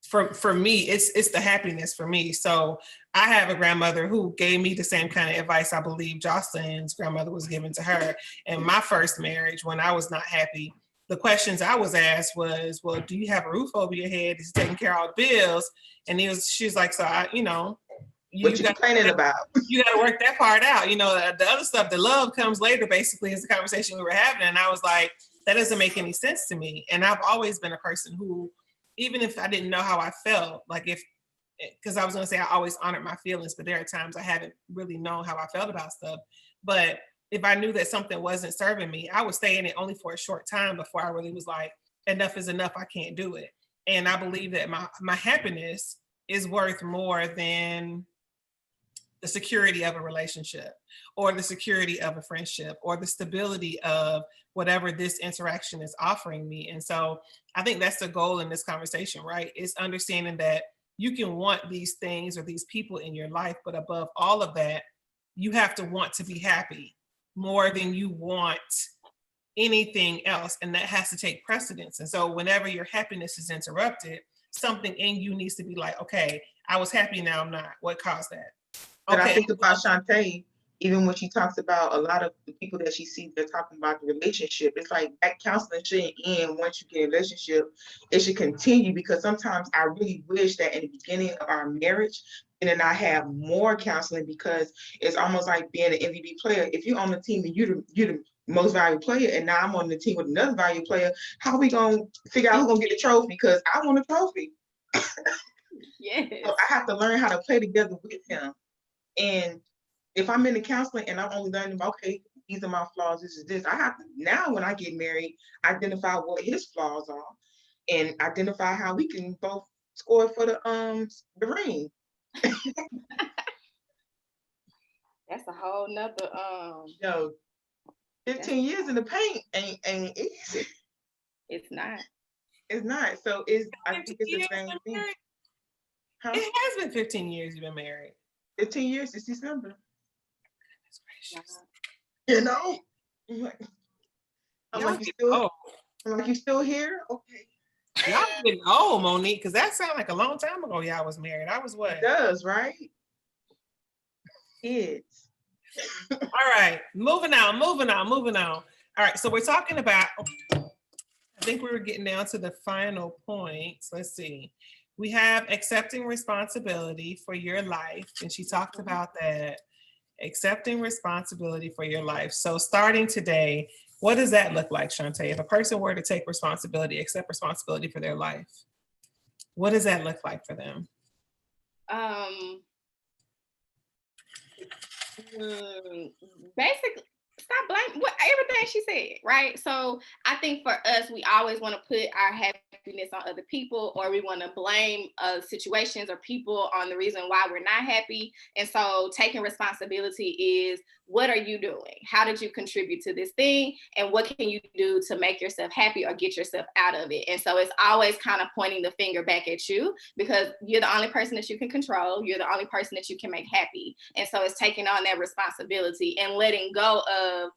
for me, it's the happiness for me. So I have a grandmother who gave me the same kind of advice I believe Jocelyn's grandmother was given to her. In my first marriage, when I was not happy, the questions I was asked was, well, do you have a roof over your head? Is he taking care of all the bills? And she's like, so what you complaining about? You got to work that part out. The other stuff, the love comes later, basically, is the conversation we were having. And I was like, that doesn't make any sense to me. And I've always been a person who, even if I didn't know how I felt, because I was going to say I always honored my feelings, but there are times I haven't really known how I felt about stuff. But if I knew that something wasn't serving me, I would stay in it only for a short time before I really was like, enough is enough, I can't do it. And I believe that my happiness is worth more than the security of a relationship or the security of a friendship or the stability of whatever this interaction is offering me. And so I think that's the goal in this conversation, right? It's understanding that you can want these things or these people in your life, but above all of that, you have to want to be happy more than you want anything else. And that has to take precedence. And so whenever your happiness is interrupted, something in you needs to be like, okay, I was happy, now I'm not. What caused that? But I Okay. think about Shantae, even when she talks about a lot of the people that she sees, they're talking about the relationship. It's like that counseling shouldn't end once you get in a relationship. It should continue, because sometimes I really wish that in the beginning of our marriage, and then I have more counseling, because it's almost like being an MVP player. If you're on the team and you're the most valuable player, and now I'm on the team with another valuable player, how are we gonna figure out who's gonna get the trophy? Because I want a trophy. Yes. So I have to learn how to play together with him. And if I'm in the counseling and I'm only learning about, okay, these are my flaws, this is this, I have to now, when I get married, identify what his flaws are and identify how we can both score for the ring. That's a whole nother Yo, 15 years in the paint ain't easy. It's not. It's not. So I think it's the same thing. Huh? It has been 15 years you've been married. 15 years this December. Goodness You know? I'm like, you still here? Okay. Y'all getting old, Monique, because that sounded like a long time ago y'all was married. I was what? It does, right? Kids. All right, moving on. All right, so we're talking about, I think we were getting down to the final points. Let's see. We have accepting responsibility for your life, and she talked about that. Accepting responsibility for your life. So starting today, what does that look like, Shantae? If a person were to take responsibility, accept responsibility for their life, what does that look like for them? Basically, stop blaming everything she said, right? So I think for us, we always want to put our happiness on other people, or we want to blame situations or people on the reason why we're not happy. And so taking responsibility is, what are you doing? How did you contribute to this thing? And what can you do to make yourself happy or get yourself out of it? And so it's always kind of pointing the finger back at you, because you're the only person that you can control. You're the only person that you can make happy. And so it's taking on that responsibility and letting go of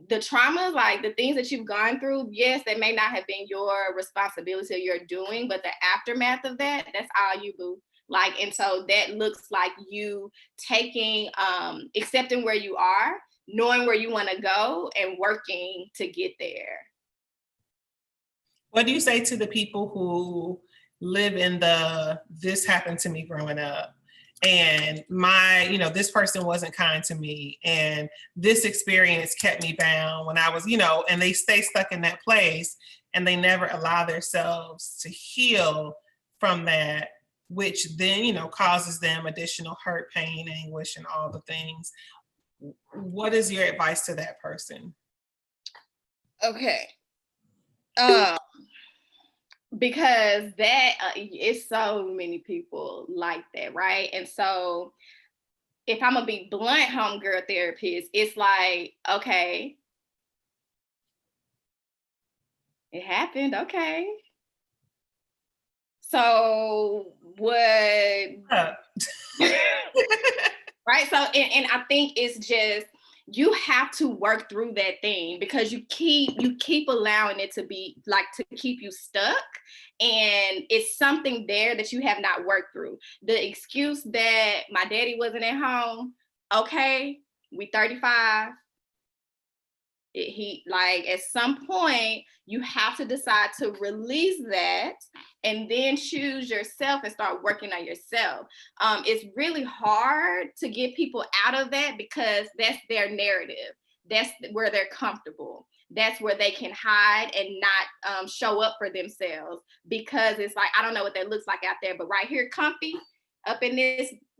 the trauma, like the things that you've gone through. Yes, they may not have been your responsibility or your doing, but the aftermath of that, that's all you, boo. Like, and so that looks like you taking, accepting where you are, knowing where you want to go, and working to get there. What do you say to the people who live in this happened to me growing up, and this person wasn't kind to me, and this experience kept me bound when I was, and they stay stuck in that place and they never allow themselves to heal from that, which then, causes them additional hurt, pain, anguish, and all the things. What is your advice to that person? Okay. Because that it's so many people like that, right? And so if I'm gonna be blunt, homegirl therapist, it's like, okay, it happened, okay. So what? Right. So, and I think it's just, you have to work through that thing, because you keep allowing it to be like, to keep you stuck. And it's something there that you have not worked through. The excuse that my daddy wasn't at home. Okay, we 35. He, like, at some point you have to decide to release that and then choose yourself and start working on yourself. It's really hard to get people out of that, because that's their narrative. That's where they're comfortable. That's where they can hide and not show up for themselves, because it's like, I don't know what that looks like out there, but right here, comfy, up in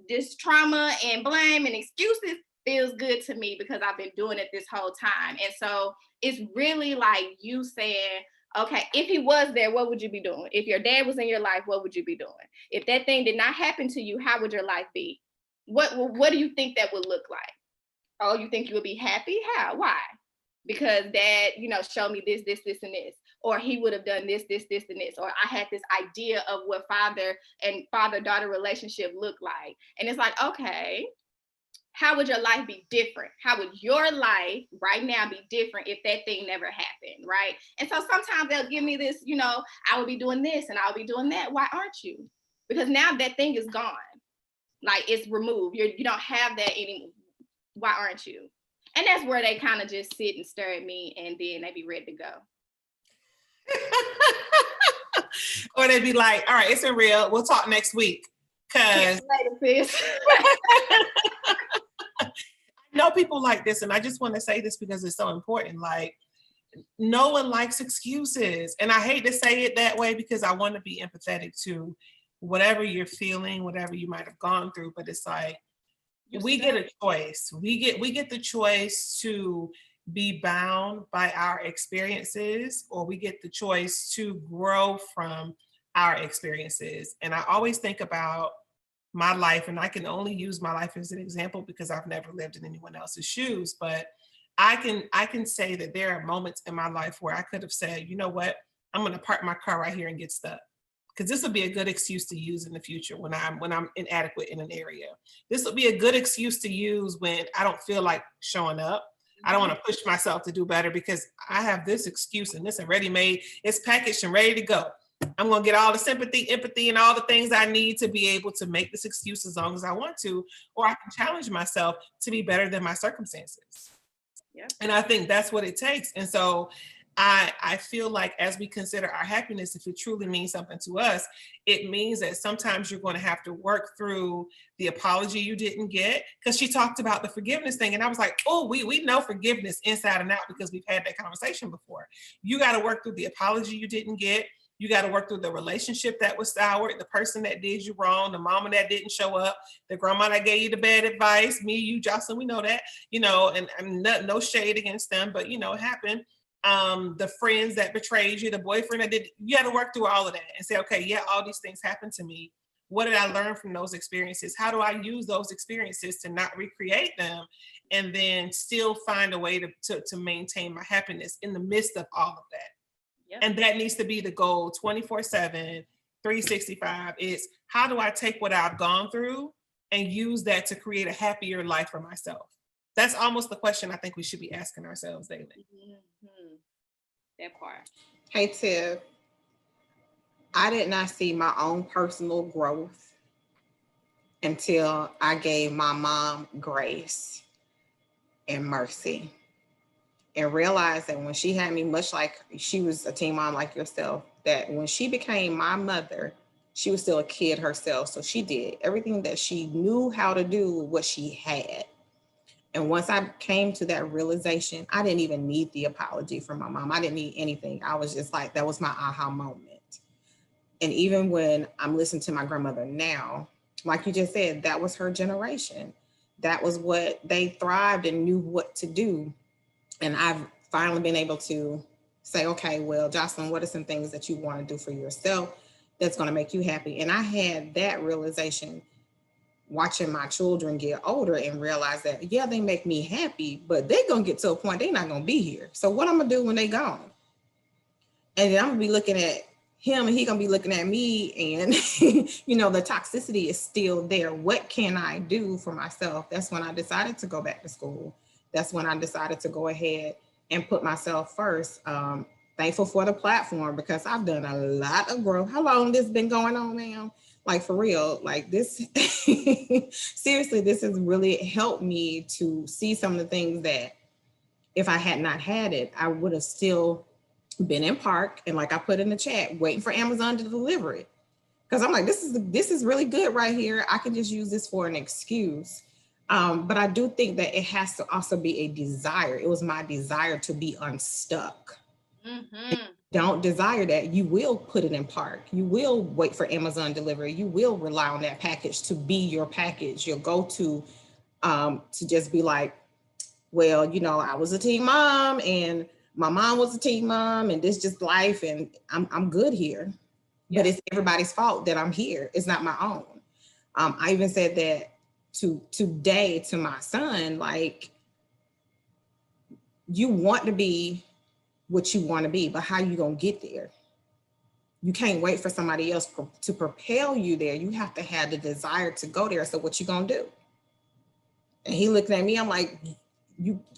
this trauma and blame and excuses, feels good to me, because I've been doing it this whole time. And so it's really like you saying, Okay, if he was there, what would you be doing? If your dad was in your life, what would you be doing? If that thing did not happen to you, how would your life be? What do you think that would look like? Oh, you think you would be happy? How? Why? Because dad, showed me this, this, this, and this. Or he would have done this, this, this, and this. Or I had this idea of what father and father-daughter relationship looked like. And it's like, okay, how would your life be different? How would your life right now be different if that thing never happened, right? And so sometimes they'll give me this, I would be doing this and I'll be doing that. Why aren't you? Because now that thing is gone. Like, it's removed. You don't have that anymore. Why aren't you? And that's where they kind of just sit and stare at me, and then they be ready to go. Or they'd be like, all right, it's been real. We'll talk next week. Because I know people like this, and I just want to say this because it's so important. Like, no one likes excuses. And I hate to say it that way because I want to be empathetic to whatever you're feeling, whatever you might have gone through. But it's like, we get a choice. We get the choice to be bound by our experiences, or we get the choice to grow from our experiences. And I always think about my life, and I can only use my life as an example because I've never lived in anyone else's shoes, but I can say that there are moments in my life where I could have said, you know what, I'm going to park my car right here and get stuck. Because this will be a good excuse to use in the future when I'm inadequate in an area. This will be a good excuse to use when I don't feel like showing up. I don't want to push myself to do better because I have this excuse and this already made, it's packaged and ready to go. I'm going to get all the sympathy, empathy, and all the things I need to be able to make this excuse as long as I want to, or I can challenge myself to be better than my circumstances. Yeah. And I think that's what it takes. And so I feel like as we consider our happiness, if it truly means something to us, it means that sometimes you're going to have to work through the apology you didn't get. Because she talked about the forgiveness thing. And I was like, oh, we know forgiveness inside and out because we've had that conversation before. You got to work through the apology you didn't get. You got to work through the relationship that was soured, the person that did you wrong, the mama that didn't show up, the grandma that gave you the bad advice, me, you, Jocelyn, we know that, and no shade against them, but, it happened. The friends that betrayed you, the boyfriend that did, you got to work through all of that and say, okay, yeah, all these things happened to me. What did I learn from those experiences? How do I use those experiences to not recreate them and then still find a way to maintain my happiness in the midst of all of that? Yep. And that needs to be the goal 24/7, 365 is how do I take what I've gone through and use that to create a happier life for myself? That's almost the question I think we should be asking ourselves daily. Mm-hmm. That part. Hey, Tiff, I did not see my own personal growth until I gave my mom grace and mercy and realized that when she had me, much like she was a teen mom like yourself, that when she became my mother, she was still a kid herself. So she did everything that she knew how to do with what she had. And once I came to that realization, I didn't even need the apology from my mom. I didn't need anything. I was just like, that was my aha moment. And even when I'm listening to my grandmother now, like you just said, that was her generation. That was what they thrived and knew what to do. And I've finally been able to say, okay, well, Jocelyn, what are some things that you want to do for yourself that's going to make you happy? And I had that realization watching my children get older and realize that, yeah, they make me happy, but they're going to get to a point they're not going to be here. So what I'm going to do when they gone? And then I'm going to be looking at him and he going to be looking at me and, the toxicity is still there. What can I do for myself? That's when I decided to go back to school. That's when I decided to go ahead and put myself first. Thankful for the platform because I've done a lot of growth. How long this been going on now? Like for real, like this, seriously, this has really helped me to see some of the things that if I had not had it, I would have still been in park. And like I put in the chat, waiting for Amazon to deliver it. Because I'm like, this is really good right here. I can just use this for an excuse. But I do think that it has to also be a desire. It was my desire to be unstuck. Mm-hmm. Don't desire that, you will put it in park. You will wait for Amazon delivery. You will rely on that package to be your package, your go-to, to just be like, well, I was a teen mom and my mom was a teen mom and this just life and I'm good here. But it's everybody's fault that I'm here. It's not my own. I even said that today to my son, like, you want to be what you want to be, but how you gonna get there? You can't wait for somebody else to propel you there. You have to have the desire to go there. So what you gonna do? And he looked at me, I'm like,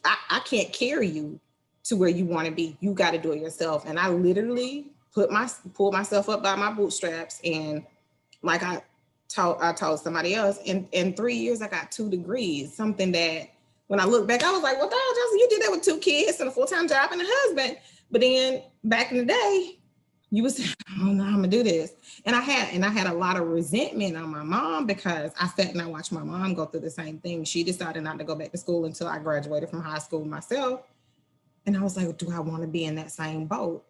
I can't carry you to where you want to be. You got to do it yourself. And I literally pulled myself up by my bootstraps. And like I told somebody else, in 3 years, I got 2 degrees, something that when I look back, I was like, well, dog, Justin, you did that with 2 kids and a full-time job and a husband. But then back in the day, you was, oh no, I'm gonna do this. And I had a lot of resentment on my mom because I sat and I watched my mom go through the same thing. She decided not to go back to school until I graduated from high school myself. And I was like, do I want to be in that same boat?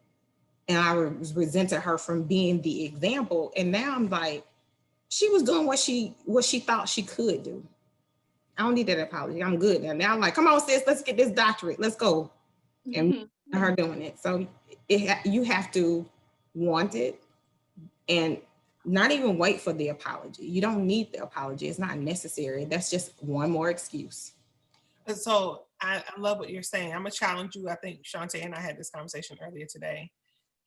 And I resented her from being the example. And now I'm like, she was doing what she thought she could do. I don't need that apology. I'm good now. Now I'm like, come on, sis, let's get this doctorate. Let's go. And her doing it. So you have to want it and not even wait for the apology. You don't need the apology. It's not necessary. That's just one more excuse. So I love what you're saying. I'm gonna challenge you. I think Shantae and I had this conversation earlier today.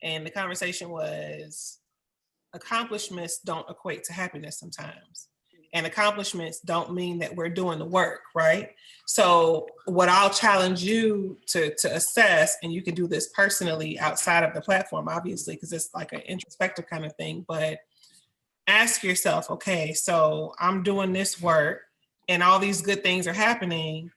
And the conversation was accomplishments don't equate to happiness sometimes. And accomplishments don't mean that we're doing the work, right? So what I'll challenge you to assess, and you can do this personally outside of the platform, obviously, because it's like an introspective kind of thing, but ask yourself, okay, so I'm doing this work and all these good things are happening.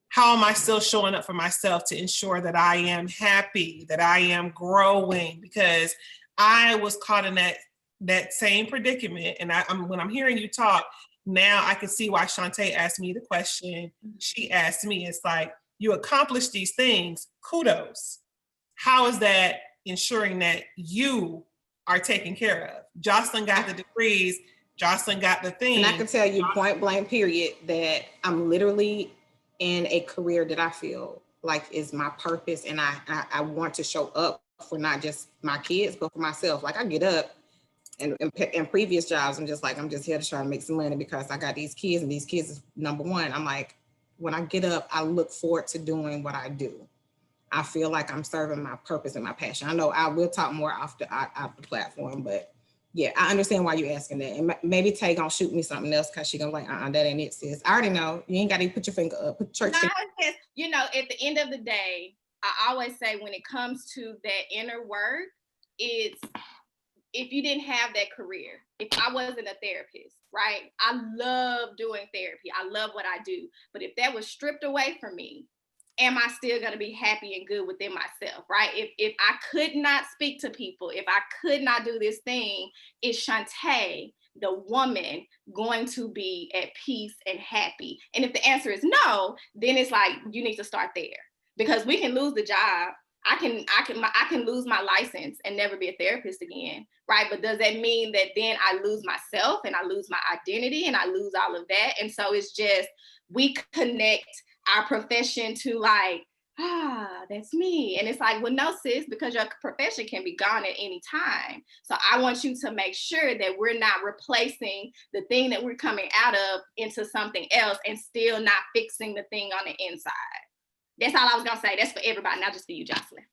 How am I still showing up for myself to ensure that I am happy, that I am growing? Because I was caught in that same predicament. And when I'm hearing you talk, now I can see why Shantae asked me the question she asked me. It's like, you accomplished these things, kudos. How is that ensuring that you are taken care of? Jocelyn got the degrees, Jocelyn got the thing. And I can tell you point blank period that I'm literally in a career that I feel like is my purpose. And I want to show up for not just my kids, but for myself. Like I get up and in previous jobs, I'm just here to try to make some money because I got these kids and these kids is number one. I'm like, when I get up, I look forward to doing what I do. I feel like I'm serving my purpose and my passion. I know I will talk more off the platform, but yeah, I understand why you're asking that. And maybe Tay gonna shoot me something else because she gonna like, that ain't it, sis. I already know. You ain't gotta put your finger up, put church. No, just, at the end of the day, I always say when it comes to that inner work, it's if you didn't have that career, if I wasn't a therapist, right? I love doing therapy. I love what I do. But if that was stripped away from me, am I still going to be happy and good within myself, right? If I could not speak to people, if I could not do this thing, is Shantae, the woman, going to be at peace and happy? And if the answer is no, then it's like, you need to start there. Because we can lose the job. I can lose my license and never be a therapist again, right? But does that mean that then I lose myself and I lose my identity and I lose all of that? And so it's just, we connect our profession to like, that's me. And it's like, well, no, sis, because your profession can be gone at any time. So I want you to make sure that we're not replacing the thing that we're coming out of into something else and still not fixing the thing on the inside. That's all I was gonna say. That's for everybody, not just for you, Jocelyn.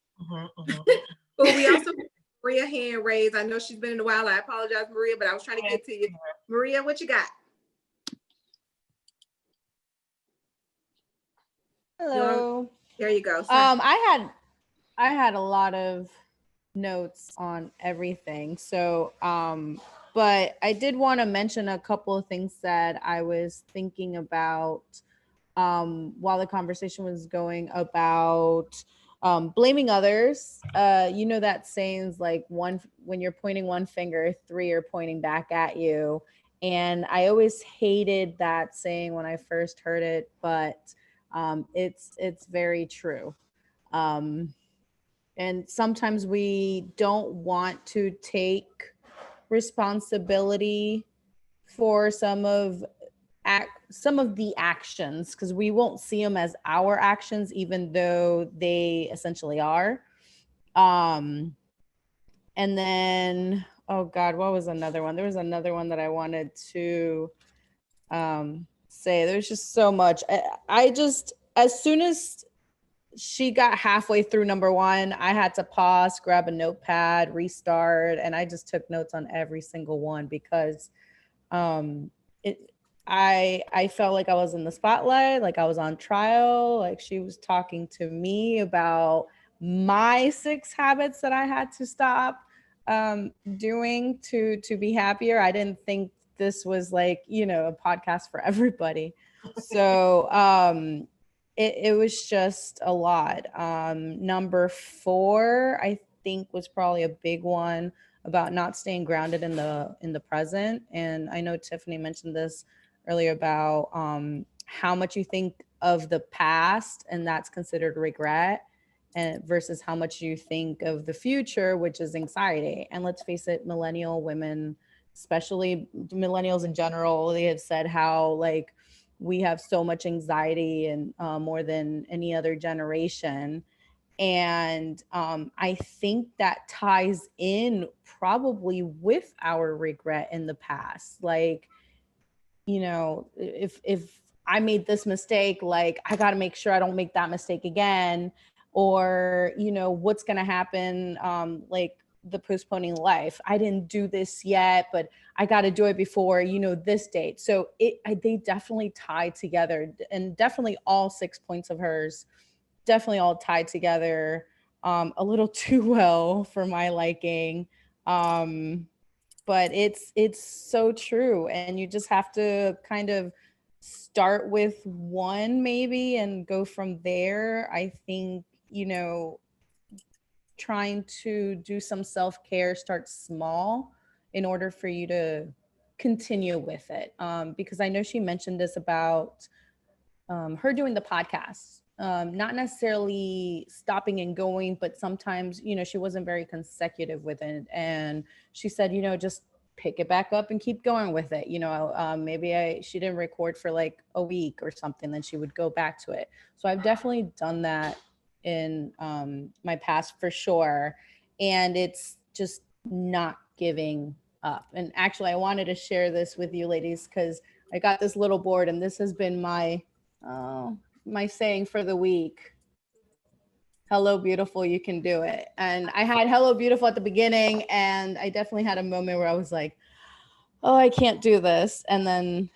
But we also have Maria hand raised. I know she's been in a while. I apologize, Maria, but I was trying to get to you. Maria, what you got? Hello. There you go. I had a lot of notes on everything. So, but I did want to mention a couple of things that I was thinking about while the conversation was going about blaming others. That saying's like when you're pointing one finger, 3 are pointing back at you. And I always hated that saying when I first heard it, but it's very true. And sometimes we don't want to take responsibility for some of some of the actions, because we won't see them as our actions, even though they essentially are. And then, oh God, what was another one? There was another one that I wanted to say. There's just so much. I just, as soon as she got halfway through number one, I had to pause, grab a notepad, restart, and I just took notes on every single one because I felt like I was in the spotlight, like I was on trial, like she was talking to me about my 6 habits that I had to stop doing to be happier. I didn't think this was like, you know, a podcast for everybody. So it was just a lot. Number 4, I think, was probably a big one about not staying grounded in the present. And I know Tiffany mentioned this earlier about how much you think of the past, and that's considered regret, and versus how much you think of the future, which is anxiety. And let's face it, millennial women, especially millennials in general, they have said how like we have so much anxiety and more than any other generation. And I think that ties in probably with our regret in the past. Like, you know, if I made this mistake, like I got to make sure I don't make that mistake again, or, you know, what's going to happen, like the postponing life. I didn't do this yet, but I got to do it before, you know, this date. So they definitely tie together, and definitely all 6 points of hers definitely all tied together a little too well for my liking. But it's so true. And you just have to kind of start with one maybe and go from there. I think, you know, trying to do some self-care, start small in order for you to continue with it. Because I know she mentioned this about her doing the podcast, not necessarily stopping and going, but sometimes, you know, she wasn't very consecutive with it. And she said, you know, just pick it back up and keep going with it. You know, maybe she didn't record for like a week or something, then she would go back to it. So I've definitely done that in my past for sure. And it's just not giving up. And actually, I wanted to share this with you ladies because I got this little board, and this has been my saying for the week. Hello, beautiful, you can do it. And I had hello, beautiful at the beginning, and I definitely had a moment where I was like, oh, I can't do this. And then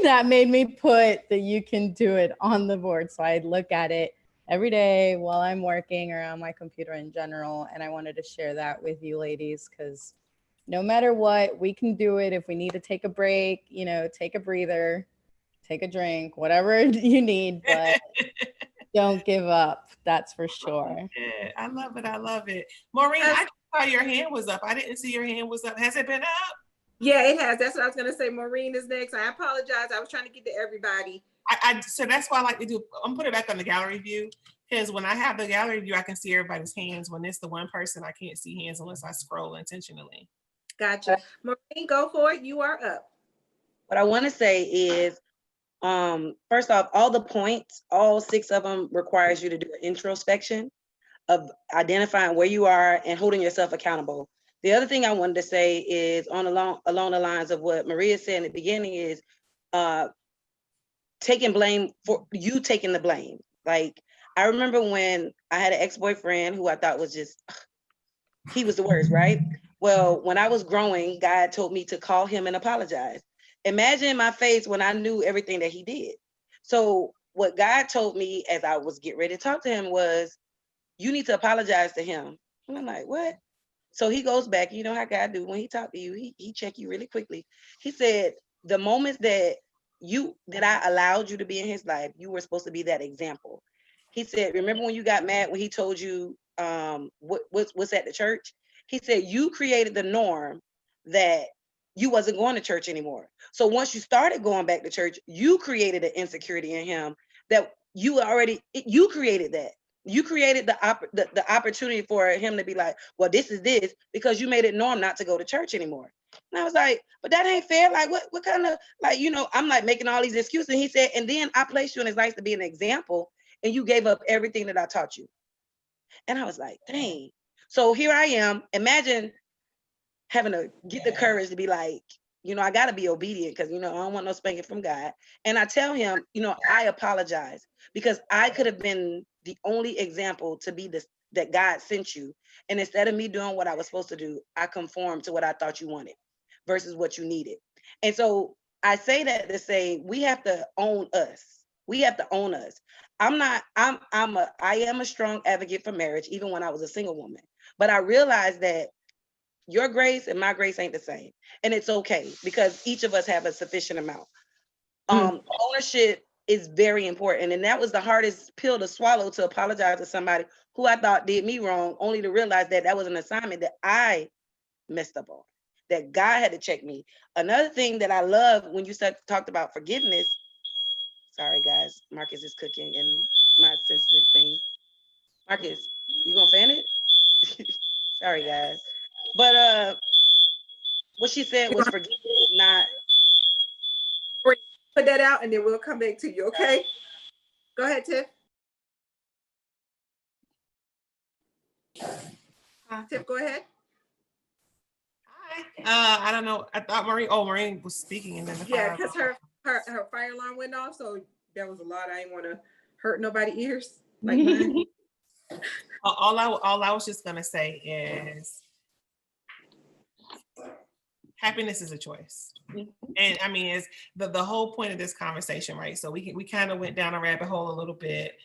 that made me put the you can do it on the board. So I'd look at it every day while I'm working or on my computer in general. And I wanted to share that with you ladies, because no matter what, we can do it. If we need to take a break, you know, take a breather, take a drink, whatever you need, but don't give up. That's for sure. I love it. I love it. Maureen, I saw your hand was up. I didn't see your hand was up. Has it been up? Yeah, it has. That's what I was going to say. Maureen is next. I apologize. I was trying to get to everybody. So that's why I like to do, I'm putting it back on the gallery view, because when I have the gallery view, I can see everybody's hands. When it's the one person, I can't see hands unless I scroll intentionally. Gotcha. Maureen, go for it. You are up. What I want to say is, first off, all the points, all 6 of them requires you to do an introspection of identifying where you are and holding yourself accountable. The other thing I wanted to say is along the lines of what Maria said in the beginning is taking blame for you taking the blame. Like, I remember when I had an ex-boyfriend who I thought was just, he was the worst, right? Well, when I was growing, God told me to call him and apologize. Imagine my face when I knew everything that he did. So what God told me as I was getting ready to talk to him was, you need to apologize to him. And I'm like, what? So he goes back, you know how God do when he talk to you, he check you really quickly. He said, the moments that I allowed you to be in his life, you were supposed to be that example. He said, remember when you got mad when he told you what's at the church? He said, you created the norm that you wasn't going to church anymore. So once you started going back to church, you created an insecurity in him that you created that. You created the opportunity for him to be like, well, this is this, because you made it norm not to go to church anymore. And I was like, but that ain't fair. Like, what kind of, like, you know, I'm like making all these excuses. And he said, and then I placed you in his life to be an example, and you gave up everything that I taught you. And I was like, dang. So here I am. Imagine having to get the courage to be like, you know, I got to be obedient because, you know, I don't want no spanking from God. And I tell him, you know, I apologize because I could have been the only example to be this, that God sent you. And instead of me doing what I was supposed to do, I conformed to what I thought you wanted versus what you needed. And so I say that to say, we have to own us. We have to own us. I am a strong advocate for marriage, even when I was a single woman. But I realized that your grace and my grace ain't the same. And it's okay because each of us have a sufficient amount. Ownership is very important. And that was the hardest pill to swallow, to apologize to somebody who I thought did me wrong, only to realize that that was an assignment that I messed up on, that God had to check me. Another thing that I love when you talked about forgiveness, sorry guys, Marcus is cooking and my sensitive thing. Marcus, you gonna fan it? Sorry guys. But what she said was forgiveness is not. Put that out and then we'll come back to you, okay? Go ahead, Tiff. Tiff, go ahead. Hi. I don't know. I thought Maureen was speaking, and then because her fire alarm went off, so that was a lot. I didn't want to hurt nobody's ears. Like mine. all I was just gonna say is happiness is a choice. And I mean, it's the whole point of this conversation, right? So we kind of went down a rabbit hole a little bit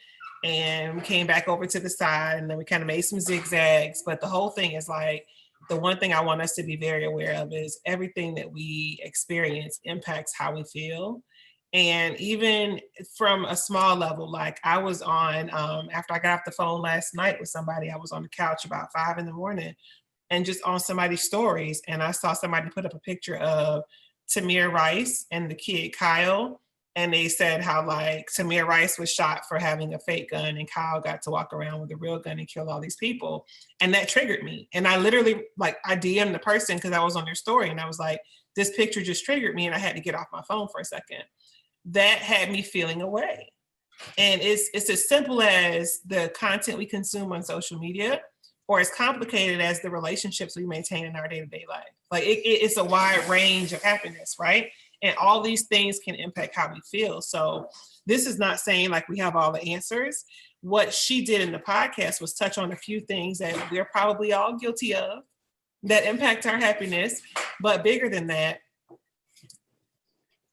and we came back over to the side and then we kind of made some zigzags. But the whole thing is like, the one thing I want us to be very aware of is everything that we experience impacts how we feel. And even from a small level, like I was on, after I got off the phone last night with somebody, I was on the couch about 5 a.m. and just on somebody's stories. And I saw somebody put up a picture of Tamir Rice and the kid Kyle. And they said how like Tamir Rice was shot for having a fake gun and Kyle got to walk around with a real gun and kill all these people. And that triggered me. And I literally, like, I DM'd the person because I was on their story and I was like, this picture just triggered me and I had to get off my phone for a second. That had me feeling away. And it's as simple as the content we consume on social media, or as complicated as the relationships we maintain in our day-to-day life. Like it's a wide range of happiness, right? And all these things can impact how we feel. So this is not saying like we have all the answers. What she did in the podcast was touch on a few things that we're probably all guilty of that impact our happiness. But bigger than that,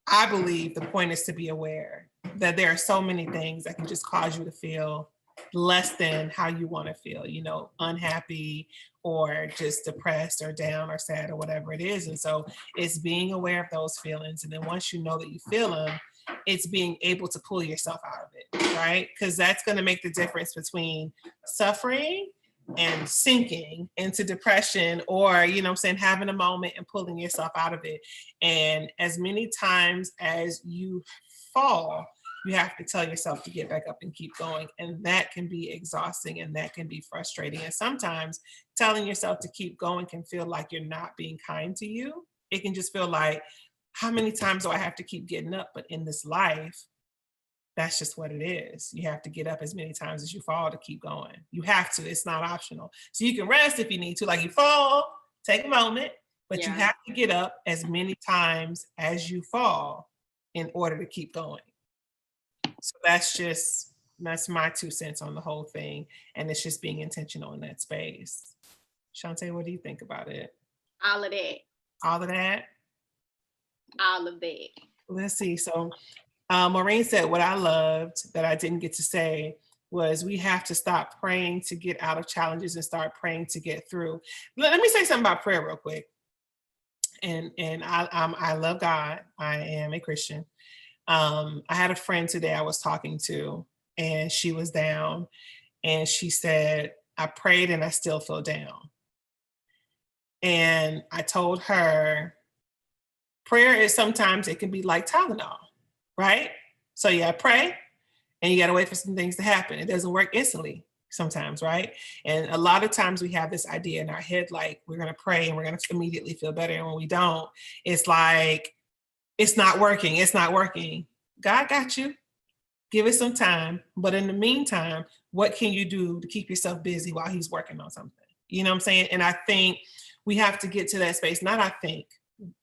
I believe the point is to be aware that there are so many things that can just cause you to feel less than how you want to feel, you know, unhappy or just depressed or down or sad or whatever it is. And so it's being aware of those feelings. And then once you know that you feel them, it's being able to pull yourself out of it, right? Because that's going to make the difference between suffering and sinking into depression, or, you know what I'm saying, having a moment and pulling yourself out of it. And as many times as you fall, you have to tell yourself to get back up and keep going. And that can be exhausting and that can be frustrating. And sometimes telling yourself to keep going can feel like you're not being kind to you. It can just feel like, how many times do I have to keep getting up? But in this life, that's just what it is. You have to get up as many times as you fall to keep going. You have to, it's not optional. So you can rest if you need to, like you fall, take a moment, but you have to get up as many times as you fall in order to keep going. So that's my 2 cents on the whole thing. And it's just being intentional in that space. Shantae, what do you think about it? All of that. All of that? All of that. Let's see. So Maureen said what I loved that I didn't get to say was we have to stop praying to get out of challenges and start praying to get through. Let me say something about prayer real quick. And I love God. I am a Christian. I had a friend today I was talking to, and she was down, and she said, I prayed and I still feel down. And I told her, prayer is sometimes it can be like Tylenol, right? So you gotta pray and you gotta wait for some things to happen. It doesn't work instantly. sometimes, right? And a lot of times we have this idea in our head, like we're going to pray and we're going to immediately feel better. And when we don't, it's like, it's not working. It's not working. God got you. Give it some time. But in the meantime, what can you do to keep yourself busy while he's working on something? You know what I'm saying? And I think we have to get to that space.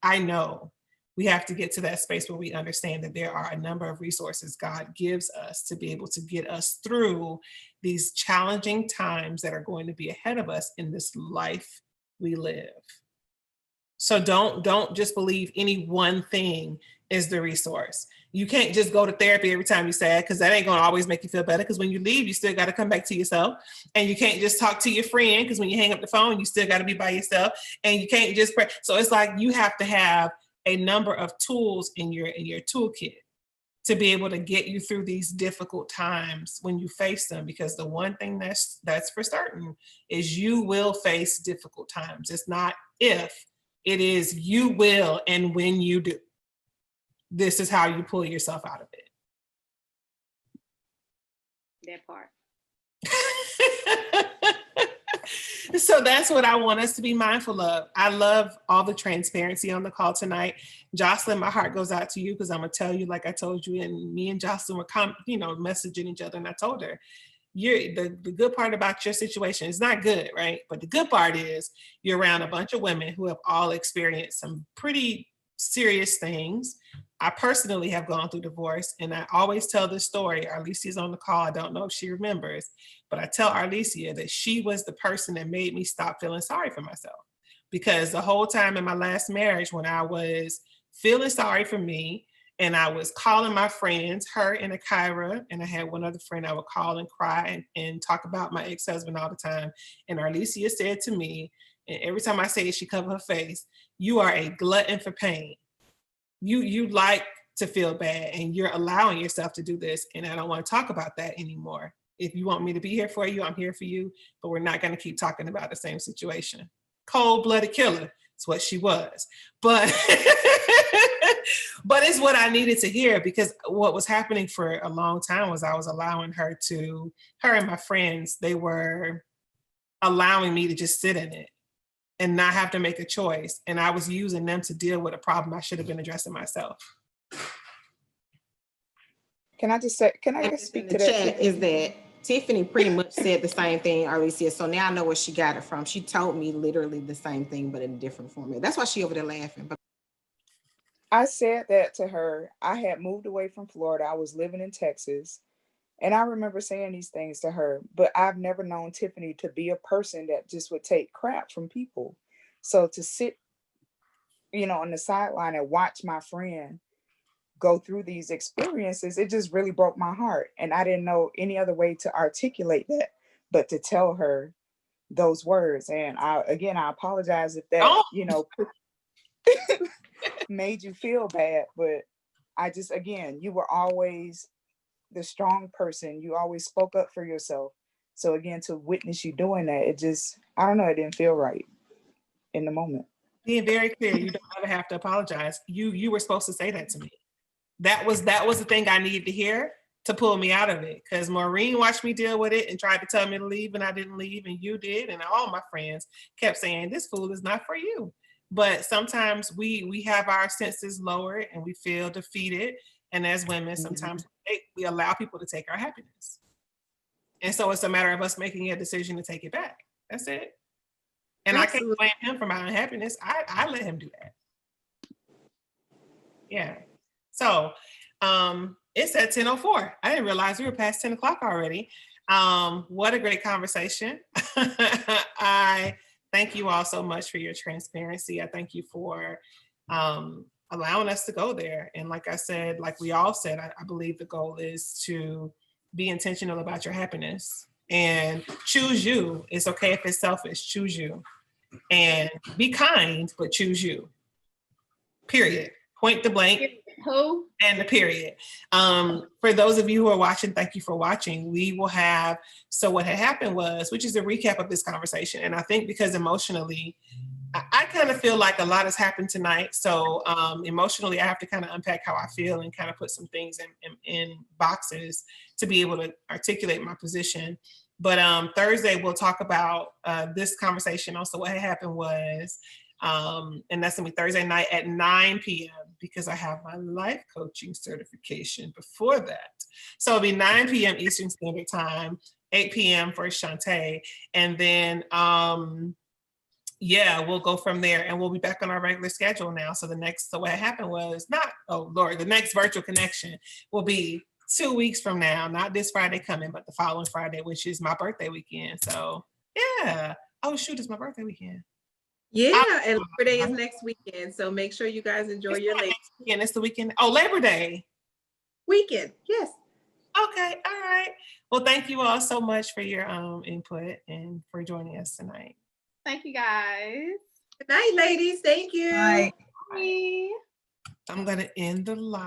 I know we have to get to that space where we understand that there are a number of resources God gives us to be able to get us through these challenging times that are going to be ahead of us in this life we live. So don't just believe any one thing is the resource. You can't just go to therapy every time you're sad, because that ain't going to always make you feel better. Because when you leave, you still got to come back to yourself. And you can't just talk to your friend, because when you hang up the phone, you still got to be by yourself. And you can't just pray. So it's like you have to have a number of tools in your toolkit to be able to get you through these difficult times when you face them. Because the one thing that's for certain is you will face difficult times. It's not if, it is you will, and when you do, this is how you pull yourself out of it. That part. So that's what I want us to be mindful of. I love all the transparency on the call tonight. Jocelyn, my heart goes out to you, because I'm gonna tell you, like I told you, and me and Jocelyn were messaging each other, and I told her, the good part about your situation is not good, right? But the good part is you're around a bunch of women who have all experienced some pretty serious things. I personally have gone through divorce, and I always tell this story. Arlesia's on the call. I don't know if she remembers, but I tell Arlesia that she was the person that made me stop feeling sorry for myself. Because the whole time in my last marriage, when I was feeling sorry for me, and I was calling my friends, her and Akira, and I had one other friend I would call and cry and talk about my ex-husband all the time. And Arlesia said to me, and every time I say it, she covered her face, "You are a glutton for pain. You like to feel bad, and you're allowing yourself to do this. And I don't want to talk about that anymore. If you want me to be here for you, I'm here for you, but we're not going to keep talking about the same situation." Cold-blooded killer is what she was. But but it's what I needed to hear, because what was happening for a long time was I was allowing her and my friends, they were allowing me to just sit in it and not have to make a choice. And I was using them to deal with a problem I should have been addressing myself. Can I just speak to The that? chat is that Tiffany pretty much said the same thing, Arlesia. So now I know where she got it from. She told me literally the same thing, but in a different format. That's why she over there laughing. But I said that to her. I had moved away from Florida. I was living in Texas. And I remember saying these things to her, but I've never known Tiffany to be a person that just would take crap from people. So to sit, on the sideline and watch my friend go through these experiences, it just really broke my heart. And I didn't know any other way to articulate that, but to tell her those words. And I apologize if that, made you feel bad, but I just, again, you were always the strong person. You always spoke up for yourself. So again, to witness you doing that, it just, I don't know, it didn't feel right in the moment. Being very clear, you don't ever have to apologize. You were supposed to say that to me. That was the thing I needed to hear to pull me out of it. Because Maureen watched me deal with it and tried to tell me to leave, and I didn't leave, and you did. And all my friends kept saying, "This fool is not for you." But sometimes we have our senses lowered and we feel defeated. And as women, sometimes we allow people to take our happiness. And so it's a matter of us making a decision to take it back. That's it. And absolutely. I can't blame him for my unhappiness. I let him do that. Yeah. So it's at 10:04. I didn't realize we were past 10 o'clock already. What a great conversation. I thank you all so much for your transparency. I thank you for allowing us to go there. And like I said, like we all said, I believe the goal is to be intentional about your happiness and choose you. It's okay if it's selfish, choose you. And be kind, but choose you. Period. Point to blank. Who? And the period. For those of you who are watching, thank you for watching. We will have, so what had happened was, which is a recap of this conversation. And I think because emotionally, I kind of feel like a lot has happened tonight. So emotionally, I have to kind of unpack how I feel and kind of put some things in boxes to be able to articulate my position. But Thursday we'll talk about this conversation. Also, what had happened was, and that's gonna be Thursday night at 9 p.m. because I have my life coaching certification before that. So it'll be 9 p.m. Eastern Standard Time, 8 p.m. for Shantae, and then yeah, we'll go from there, and we'll be back on our regular schedule now. So what happened was the next virtual connection will be 2 weeks from now, not this Friday coming, but the following Friday, which is my birthday weekend. So yeah. Oh shoot, it's my birthday weekend. Yeah, and Labor Day is next weekend, so make sure you guys enjoy your Labor weekend. It's the weekend. Oh, Labor Day weekend. Yes. Okay, all right. Well, thank you all so much for your input and for joining us tonight. Thank you guys. Good night, ladies. Thank you. Bye. Bye. I'm gonna end the live.